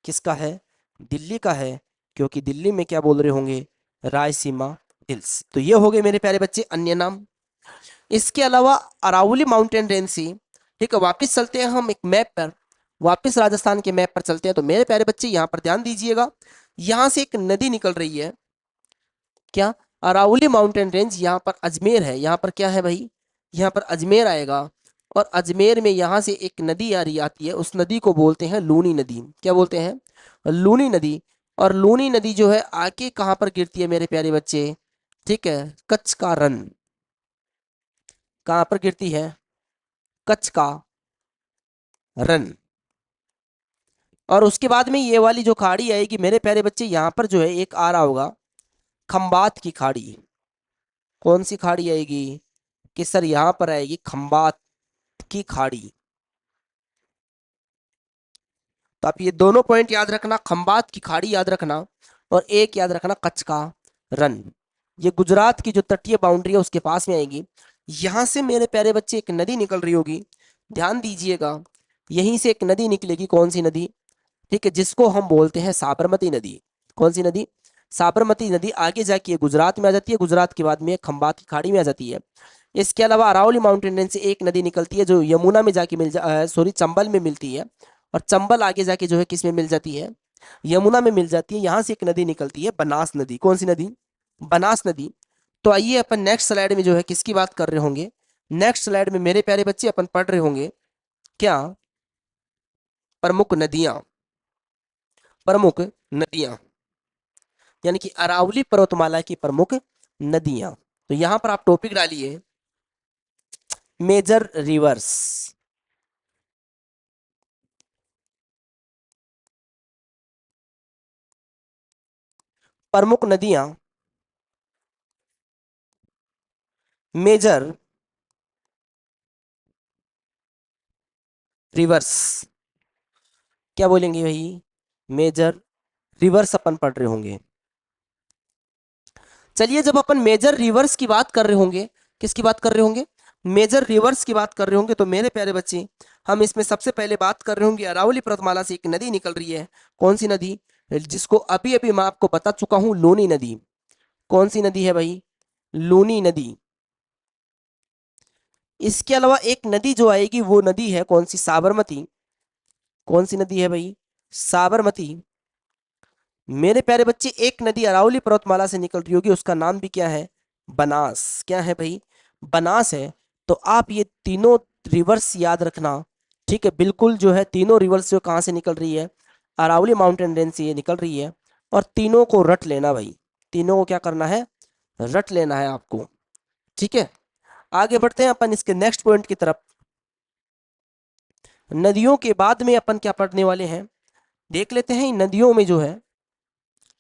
किसका है? दिल्ली का है, क्योंकि दिल्ली में क्या बोल रहे होंगे? रायसीमा हिल्स। तो ये हो गए मेरे प्यारे बच्चे अन्य नाम। इसके अलावा अरावली माउंटेन रेंज से, ठीक है, वापस चलते हैं हम एक मैप पर, वापस राजस्थान के मैप पर चलते हैं। तो मेरे प्यारे बच्चे यहाँ पर ध्यान दीजिएगा, यहाँ से एक नदी निकल रही है। क्या? अरावली माउंटेन रेंज, यहाँ पर अजमेर है, यहाँ पर क्या है भाई? यहाँ पर अजमेर आएगा। और अजमेर में यहाँ से एक नदी आ रही आती है, उस नदी को बोलते हैं लूनी नदी। क्या बोलते हैं? लूनी नदी। और लूनी नदी जो है आके कहाँ पर गिरती है मेरे प्यारे बच्चे? ठीक है, कच्छ का रण। कहाँ पर गिरती है? कच्छ का रण। और उसके बाद में ये वाली जो खाड़ी आएगी मेरे प्यारे बच्चे, यहाँ पर जो है एक आ रहा होगा खंबात की खाड़ी। कौन सी खाड़ी आएगी? कि सर यहाँ पर आएगी खंबात की खाड़ी। तो आप ये दोनों पॉइंट याद रखना, खंबात की खाड़ी याद रखना, और एक याद रखना कच्छ का रण। ये गुजरात की जो तटीय बाउंड्री है उसके पास में आएगी। यहां से मेरे प्यारे बच्चे एक नदी निकल रही होगी, ध्यान दीजिएगा। यहीं से एक नदी निकलेगी, कौन सी नदी? ठीक है, जिसको हम बोलते हैं साबरमती नदी। कौन सी नदी? साबरमती नदी। आगे जाके ये गुजरात में आ जाती है, गुजरात के बाद में ये खंबात की खाड़ी में आ जाती है। इसके अलावा अरावली माउंटेन रेंज से एक नदी निकलती है जो यमुना में जाके सॉरी चंबल में मिलती है। और चंबल आगे जाके जो है किस में मिल जाती है? यमुना में मिल जाती है। यहाँ से एक नदी निकलती है बनास नदी। कौन सी नदी? बनास नदी। तो आइए अपन नेक्स्ट स्लाइड में जो है किसकी बात कर रहे होंगे? नेक्स्ट स्लाइड में मेरे प्यारे बच्चे अपन पढ़ रहे होंगे क्या? प्रमुख नदियां। प्रमुख नदियां, यानी कि अरावली पर्वतमाला की प्रमुख नदियां। तो यहां पर आप टॉपिक डालिए मेजर रिवर्स। प्रमुख नदियां, मेजर रिवर्स। क्या बोलेंगे भाई? मेजर रिवर्स अपन पढ़ रहे होंगे। चलिए, जब अपन मेजर रिवर्स की बात कर रहे होंगे, किसकी बात कर रहे होंगे? मेजर रिवर्स की बात कर रहे होंगे, तो मेरे प्यारे बच्चे हम इसमें सबसे पहले बात कर रहे होंगे अरावली पर्वतमाला से एक नदी निकल रही है। कौन सी नदी? जिसको अभी अभी मैं आपको बता चुका हूं, लूनी नदी। कौन सी नदी है भाई? लूनी नदी। इसके अलावा एक नदी जो आएगी वो नदी है कौन सी? साबरमती। कौन सी नदी है भाई? साबरमती। मेरे प्यारे बच्चे एक नदी अरावली पर्वतमाला से निकल रही होगी, उसका नाम भी क्या है? बनास। क्या है भाई? बनास है। तो आप ये तीनों रिवर्स याद रखना। ठीक है, बिल्कुल जो है तीनों रिवर्स जो कहाँ से निकल रही है? अरावली माउंटेन रेंज से ये निकल रही है। और तीनों को रट लेना भाई, तीनों को क्या करना है? रट लेना है आपको। ठीक है, आगे बढ़ते हैं अपन इसके नेक्स्ट पॉइंट की तरफ। नदियों के बाद में अपन क्या पढ़ने वाले हैं, देख लेते हैं। इन नदियों में जो है,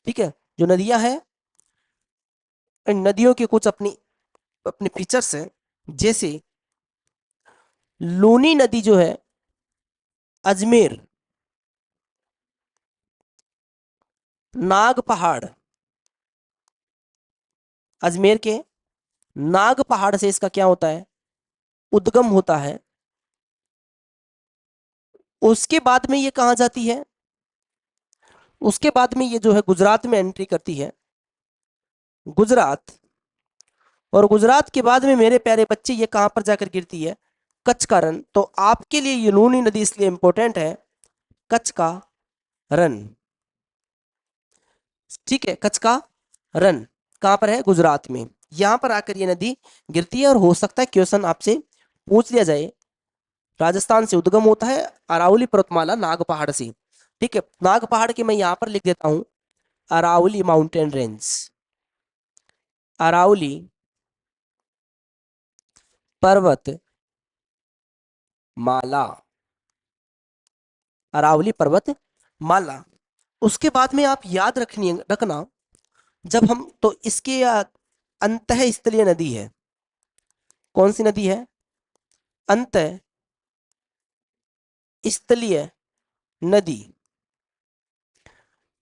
ठीक है, जो नदियां हैं, इन नदियों के कुछ अपनी अपने फीचर्स हैं। जैसे लूनी नदी जो है अजमेर, नाग पहाड़, अजमेर के नाग पहाड़ से इसका क्या होता है? उद्गम होता है। उसके बाद में ये कहाँ जाती है? उसके बाद में ये जो है गुजरात में एंट्री करती है, गुजरात। और गुजरात के बाद में मेरे प्यारे बच्चे ये कहां पर जाकर गिरती है? कच्छ का रण। तो आपके लिए ये लूनी नदी इसलिए इंपॉर्टेंट है, कच्छ का रण। ठीक है, कच्छ का रण कहां पर है? गुजरात में। यहां पर आकर ये नदी गिरती है। और हो सकता है क्वेश्चन आपसे पूछ लिया जाए, राजस्थान से उद्गम होता है अरावली पर्वतमाला नाग पहाड़ से। ठीक है, नाग पहाड़ के मैं यहां पर लिख देता हूं अरावली माउंटेन रेंज। अरावली पर्वत माला, अरावली पर्वत माला। उसके बाद में आप याद रखना, जब हम तो इसके अंतः स्थलीय नदी है। कौन सी नदी है? अंतः स्थलीय नदी।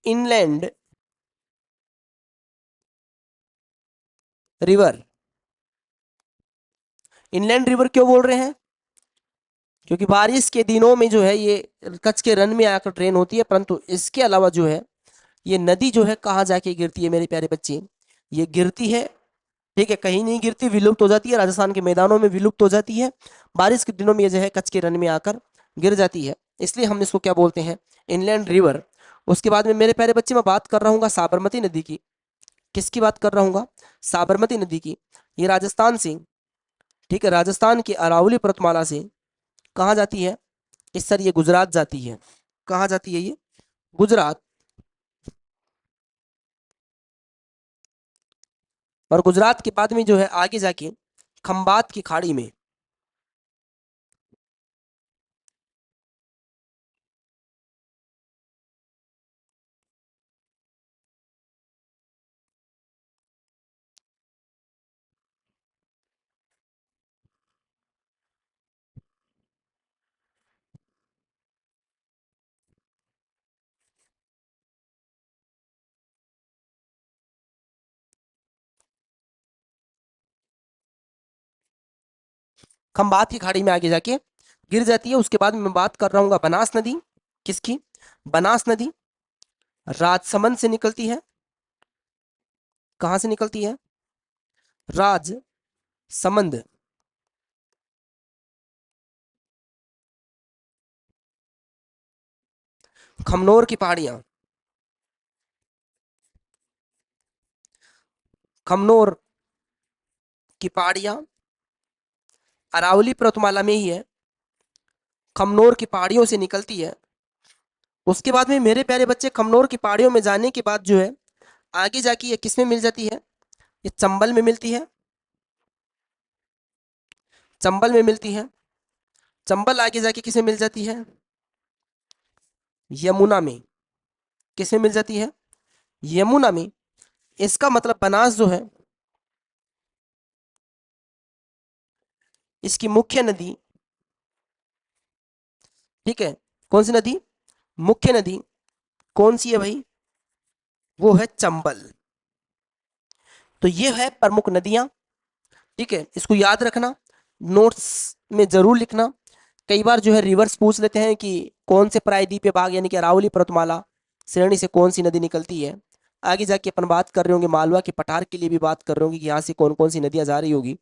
Inland river. इनलैंड रिवर क्यों बोल रहे हैं? क्योंकि बारिश के दिनों में जो है ये कच्छ के रन में आकर ट्रेन होती है, परंतु इसके अलावा जो है ये नदी जो है कहाँ जाके गिरती है मेरे प्यारे बच्चे? ये गिरती है, ठीक है, कहीं नहीं गिरती, विलुप्त हो जाती है, राजस्थान के मैदानों में विलुप्त हो जाती है। बारिश के दिनों में ये जो है कच्छ के रन में आकर गिर जाती है, इसलिए हम इसको क्या बोलते हैं? Inland river. उसके बाद में मेरे प्यारे बच्चे मैं बात कर रहा हूँ साबरमती नदी की। किसकी बात कर रहा हूँ? साबरमती नदी की। ये राजस्थान से, ठीक है, राजस्थान की अरावली पर्वतमाला से कहाँ जाती है? इस सर ये गुजरात जाती है। कहाँ जाती है ये? गुजरात। और गुजरात के बाद में जो है आगे जाके खंबात की खाड़ी में, खंबात की खाड़ी में आगे जाके गिर जाती है। उसके बाद मैं बात कर रहा हूँ बनास नदी। किसकी? बनास नदी राजसमंद से निकलती है। कहाँ से निकलती है? राजसमंद। खमनोर की पहाड़ियां, खमनोर की पहाड़ियां अरावली पर्वतमाला में ही है, खमनोर की पहाड़ियों से निकलती है। उसके बाद में मेरे प्यारे बच्चे खमनोर की पहाड़ियों में जाने के बाद जो है आगे जाके ये किस में मिल जाती है? ये चंबल में मिलती है। चंबल में मिलती है। चंबल आगे जाके किस में मिल जाती है? यमुना में। किस में मिल जाती है? यमुना में। इसका मतलब बनास जो है इसकी मुख्य नदी, ठीक है, कौन सी नदी? मुख्य नदी कौन सी है भाई? वो है चंबल। तो ये है प्रमुख नदियां, ठीक है, इसको याद रखना, नोट्स में जरूर लिखना। कई बार जो है रिवर्स पूछ लेते हैं कि कौन से प्रायद्वीपीय भाग यानी कि अरावली पर्वतमाला श्रेणी से कौन सी नदी निकलती है। आगे जाके अपन बात कर रहे होंगे मालवा के पठार के लिए भी बात कर रहे होंगे कि यहाँ से कौन कौन सी नदियां जा रही होगी,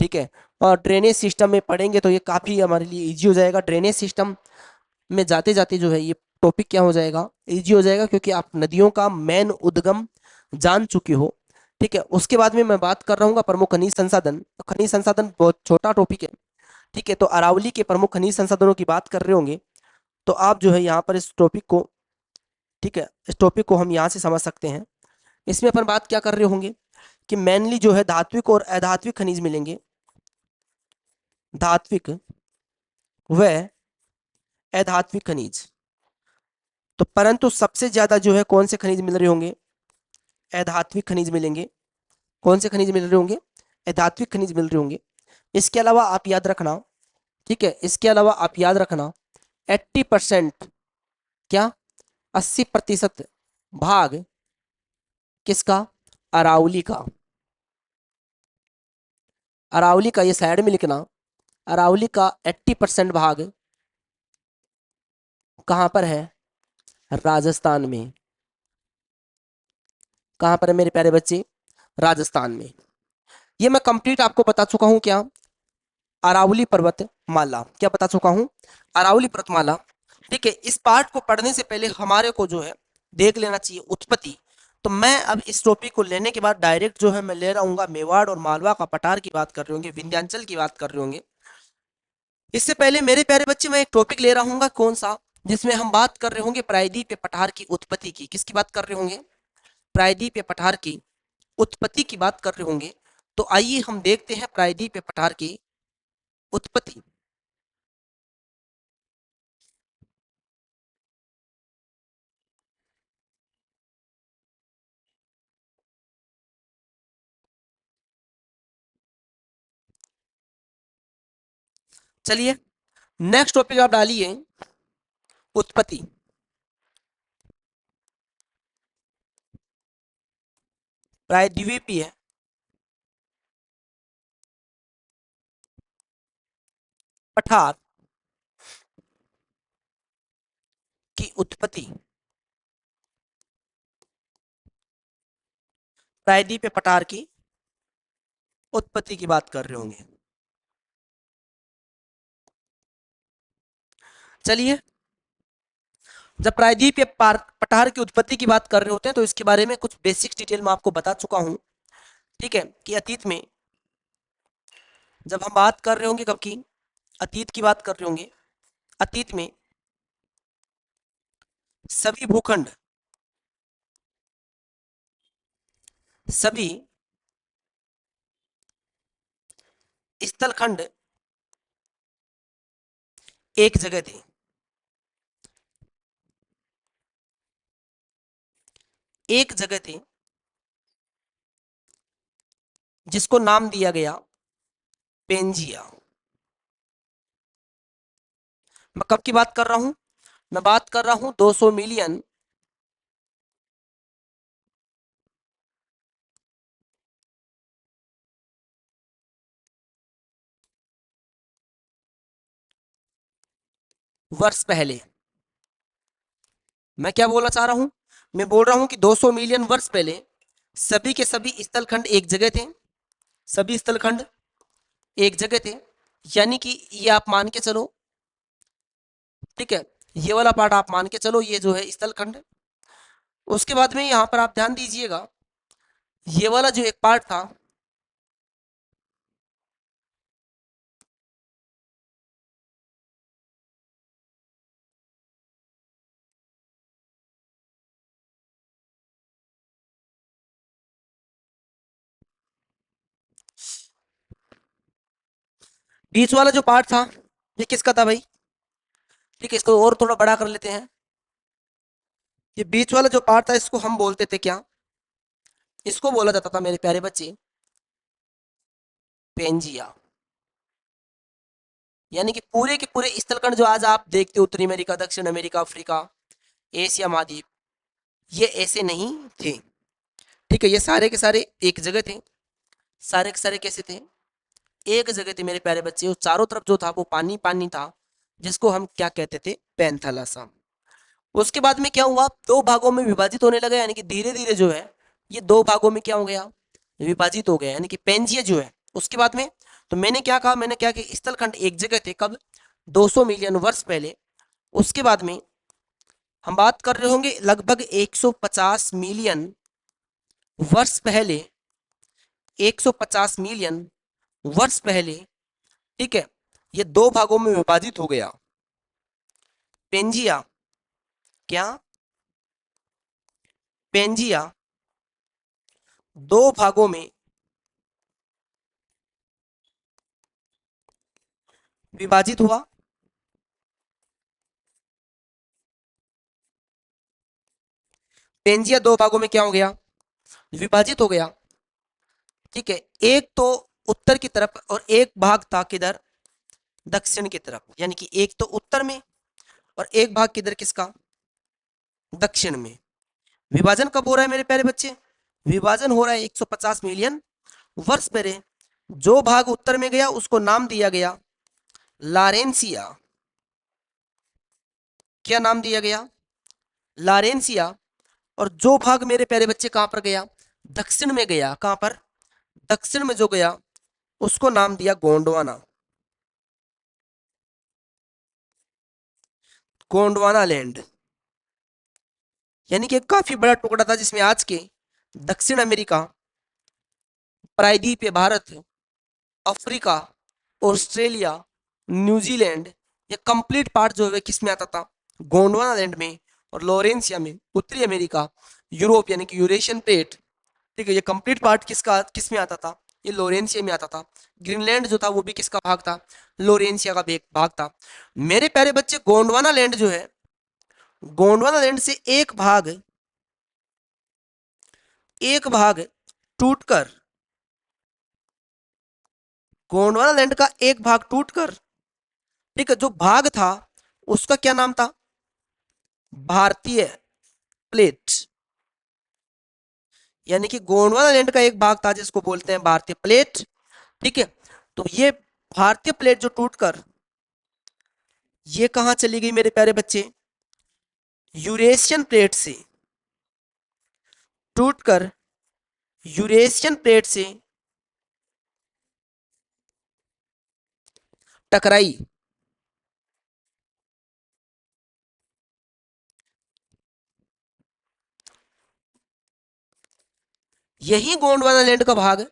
ठीक है। और ड्रेनेज सिस्टम में पढ़ेंगे तो ये काफ़ी हमारे लिए इजी हो जाएगा। ड्रेनेज सिस्टम में जाते जाते जो है ये टॉपिक क्या हो जाएगा? इजी हो जाएगा, क्योंकि आप नदियों का मेन उद्गम जान चुके हो, ठीक है। उसके बाद में मैं बात कर रहा हूँ प्रमुख खनिज संसाधन। खनिज संसाधन बहुत छोटा टॉपिक है, ठीक है। तो अरावली के प्रमुख खनिज संसाधनों की बात कर रहे होंगे तो आप जो है यहाँ पर इस टॉपिक को, ठीक है, इस टॉपिक को हम यहाँ से समझ सकते हैं। इसमें अपन बात क्या कर रहे होंगे कि मेनली जो है धात्विक और अधात्विक खनिज मिलेंगे। धात्विक व अधात्विक खनिज। तो परंतु सबसे ज्यादा जो है कौन से खनिज मिल रहे होंगे? अधात्विक खनिज मिलेंगे। कौन से खनिज मिल रहे होंगे? अधात्विक खनिज मिल रहे होंगे। इसके अलावा आप याद रखना, ठीक है, इसके अलावा आप याद रखना 80%, क्या 80% भाग किसका? अरावली का। अरावली का, ये साइड में लिखना, अरावली का 80% भाग कहाँ पर है? राजस्थान में। कहाँ पर है मेरे प्यारे बच्चे? राजस्थान में। ये मैं कंप्लीट आपको बता चुका हूँ क्या? अरावली पर्वतमाला क्या बता चुका हूँ? अरावली पर्वतमाला, ठीक है। इस पार्ट को पढ़ने से पहले हमारे को जो है देख लेना चाहिए उत्पत्ति। तो मैं अब इस टॉपिक को लेने के बाद डायरेक्ट जो है मैं ले रहूंगा मेवाड़ और मालवा का पठार की बात कर रहे होंगे, विंध्याचल की बात कर रहे होंगे। इससे पहले मेरे प्यारे बच्चे मैं एक टॉपिक ले रहा हूँ, कौन सा? जिसमें हम बात कर रहे होंगे प्रायद्वीपीय पठार की उत्पत्ति की। किसकी बात कर रहे होंगे? प्रायद्वीपीय पठार की उत्पत्ति की बात कर रहे होंगे। तो आइए हम देखते हैं प्रायद्वीपीय पठार की उत्पत्ति। चलिए नेक्स्ट टॉपिक आप डालिए उत्पत्ति। प्रायद्वीपीय पठार की उत्पत्ति, प्रायद्वीपीय पठार की उत्पत्ति की बात कर रहे होंगे। चलिए, जब प्रायद्वीपीय पठार की उत्पत्ति की बात कर रहे होते हैं तो इसके बारे में कुछ बेसिक डिटेल मैं आपको बता चुका हूं, ठीक है, कि अतीत में जब हम बात कर रहे होंगे, कब की, अतीत की बात कर रहे होंगे, अतीत में सभी भूखंड, सभी स्थलखंड एक जगह थे, एक जगह थे, जिसको नाम दिया गया पेंजिया। मैं कब की बात कर रहा हूं? मैं बात कर रहा हूं 200 मिलियन वर्ष पहले। मैं क्या बोलना चाह रहा हूं? मैं बोल रहा हूं कि 200 मिलियन वर्ष पहले सभी के सभी स्थलखंड एक जगह थे, सभी स्थलखंड एक जगह थे, यानी कि ये आप मान के चलो, ठीक है, ये वाला पार्ट आप मान के चलो, ये जो है स्थलखंड। उसके बाद में यहां पर आप ध्यान दीजिएगा, ये वाला जो एक पार्ट था, बीच वाला जो पार्ट था, ये किसका था भाई? ठीक है, इसको और थोड़ा बड़ा कर लेते हैं। ये बीच वाला जो पार्ट था, इसको हम बोलते थे क्या? इसको बोला जाता था मेरे प्यारे बच्चे, पेंजिया। यानी कि पूरे के पूरे स्थलखंड जो आज आप देखते हो, उत्तरी अमेरिका, दक्षिण अमेरिका, अफ्रीका, एशिया महाद्वीप, ये ऐसे नहीं थे। ठीक है, ये सारे के सारे एक जगह थे, सारे के सारे कैसे थे? एक जगह थे मेरे प्यारे बच्चे। और चारों तरफ जो था वो पानी पानी था, जिसको हम क्या कहते थे? पैंथालासा। उसके बाद में क्या हुआ? दो भागों में विभाजित होने लगा, यानी कि धीरे धीरे जो है ये दो भागों में क्या हो गया? विभाजित हो गया, यानी कि पेंजिया जो है। उसके बाद में तो मैंने क्या कहा? मैंने क्या कि स्थलखंड एक जगह थे, कब? 200 मिलियन वर्ष पहले। उसके बाद में हम बात कर रहे होंगे लगभग 150 मिलियन वर्ष पहले, 150 मिलियन वर्ष पहले, ठीक है, ये दो भागों में विभाजित हो गया पेंजिया। क्या? पेंजिया दो भागों में विभाजित हुआ। पेंजिया दो भागों में क्या हो गया? विभाजित हो गया। ठीक है, एक तो उत्तर की तरफ और एक भाग था किधर? दक्षिण की तरफ। यानी कि एक तो उत्तर में और एक भाग किधर? किसका? दक्षिण में। विभाजन कब हो रहा है मेरे प्यारे बच्चे? विभाजन हो रहा है 150 मिलियन वर्ष पहले। जो भाग उत्तर में गया उसको नाम दिया गया लारेंसिया। क्या नाम दिया गया? लारेंसिया। और जो भाग मेरे प्यारे बच्चे कहां पर गया? दक्षिण में गया। कहां पर? दक्षिण में जो गया उसको नाम दिया गोंडवाना। गोंडवाना लैंड। यानी कि एक काफी बड़ा टुकड़ा था जिसमें आज के दक्षिण अमेरिका, प्रायद्वीपीय भारत, अफ्रीका, ऑस्ट्रेलिया, न्यूजीलैंड, ये कंप्लीट पार्ट जो है किस में आता था? गोंडवाना लैंड में। और लॉरेंसिया में उत्तरी अमेरिका, यूरोप यानी कि यूरेशियन प्लेट, ठीक है, ये कंप्लीट पार्ट किसका, किस में आता था? ये लोरेंसिया में आता था। ग्रीनलैंड जो था वो भी किसका भाग था? लोरेंसिया का भी एक भाग था। मेरे प्यारे बच्चे, गोंडवाना लैंड जो है, गोंडवाना लैंड से एक भाग टूटकर, गोंडवाना लैंड का एक भाग टूटकर, ठीक है, जो भाग था उसका क्या नाम था? भारतीय प्लेट। यानी कि गोंडवाना लैंड का एक भाग था जिसको बोलते हैं भारतीय प्लेट। ठीक है, तो ये भारतीय प्लेट जो टूटकर ये कहां चली गई मेरे प्यारे बच्चे, यूरेशियन प्लेट से टूटकर यूरेशियन प्लेट से टकराई। यही गोंडवाना लैंड का भाग,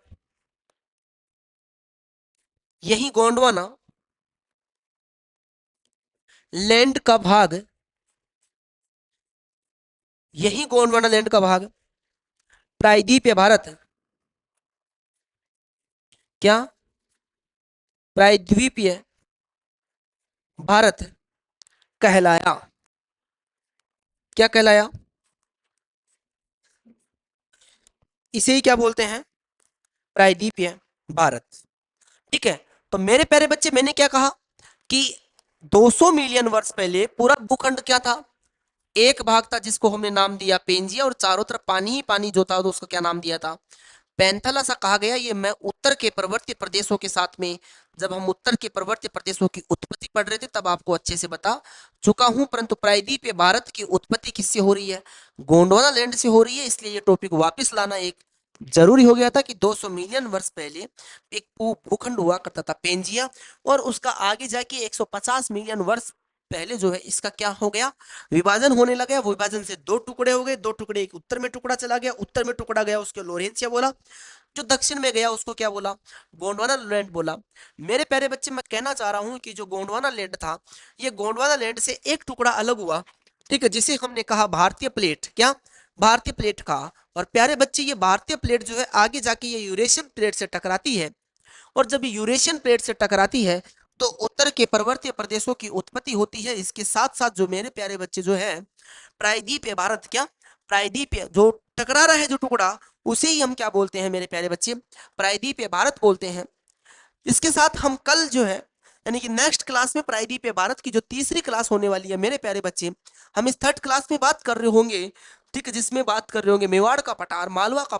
यही गोंडवाना लैंड का भाग, यही गोंडवाना लैंड का भाग प्रायद्वीपीय भारत, क्या प्रायद्वीपीय भारत कहलाया। क्या कहलाया, इसे ही क्या बोलते हैं, प्रायद्वीपीय भारत। ठीक है, तो मेरे प्यारे बच्चे मैंने क्या कहा कि 200 मिलियन वर्ष पहले पूरा भूखंड क्या था, एक भाग था जिसको हमने नाम दिया पेंजिया, और चारों तरफ पानी ही पानी जो था तो उसका क्या नाम दिया था, पैंथला सा कहा गया। ये मैं उत्तर के पर्वतीय प्रदेशों के साथ में, जब हम उत्तर के पर्वतीय प्रदेशों की उत्पत्ति पढ़ रहे थे तब आपको अच्छे से बता चुका हूं। परंतु प्रायद्वीपीय भारत की उत्पत्ति किससे हो रही है, गोंडवाना लैंड से हो रही है, इसलिए ये टॉपिक वापस लाना एक जरूरी हो गया था कि 200 मिलियन वर्ष पहले एक भूखंड हुआ करता था पेंजिया, और उसका आगे जाके 150 मिलियन वर्ष पहले जो है इसका क्या हो गया, विभाजन होने लगा। विभाजन से दो टुकड़े हो गए, दो टुकड़े, एक उत्तर में टुकड़ा चला गया, उत्तर में टुकड़ा गया उसके लोरेंसिया बोला, जो दक्षिण में गया उसको क्या बोला, गोंडवाना लैंड बोला। मेरे प्यारे बच्चे मैं कहना चाह रहा हूं कि जो गोंडवाना लैंड था, ये गोंडवाना लैंड से एक टुकड़ा अलग हुआ, ठीक है, जिसे हमने कहा भारतीय प्लेट, क्या भारतीय प्लेट का। और प्यारे बच्चे ये भारतीय प्लेट जो है आगे जाके ये यूरेशियन प्लेट से टकराती है, और जब यूरेशियन प्लेट से टकराती है तो उत्तर के पर्वतीय प्रदेशों की उत्पत्ति होती है। इसके साथ साथ जो मेरे प्यारे बच्चे जो है प्रायद्वीपीय भारत, क्या प्रायद्वीपीय जो टकरा रहा है जो टुकड़ा, उसे ही हम क्या बोलते हैं मेरे प्यारे बच्चे, प्रायद्वीपीय भारत बोलते हैं। इसके साथ हम कल जो है यानी कि नेक्स्ट क्लास में प्रायद्वीपीय भारत की जो तीसरी क्लास होने वाली है मेरे प्यारे बच्चे, हम इस थर्ड क्लास में बात कर रहे होंगे, ठीक है, जिसमें बात कर रहे होंगे मेवाड़ का पठार, मालवा का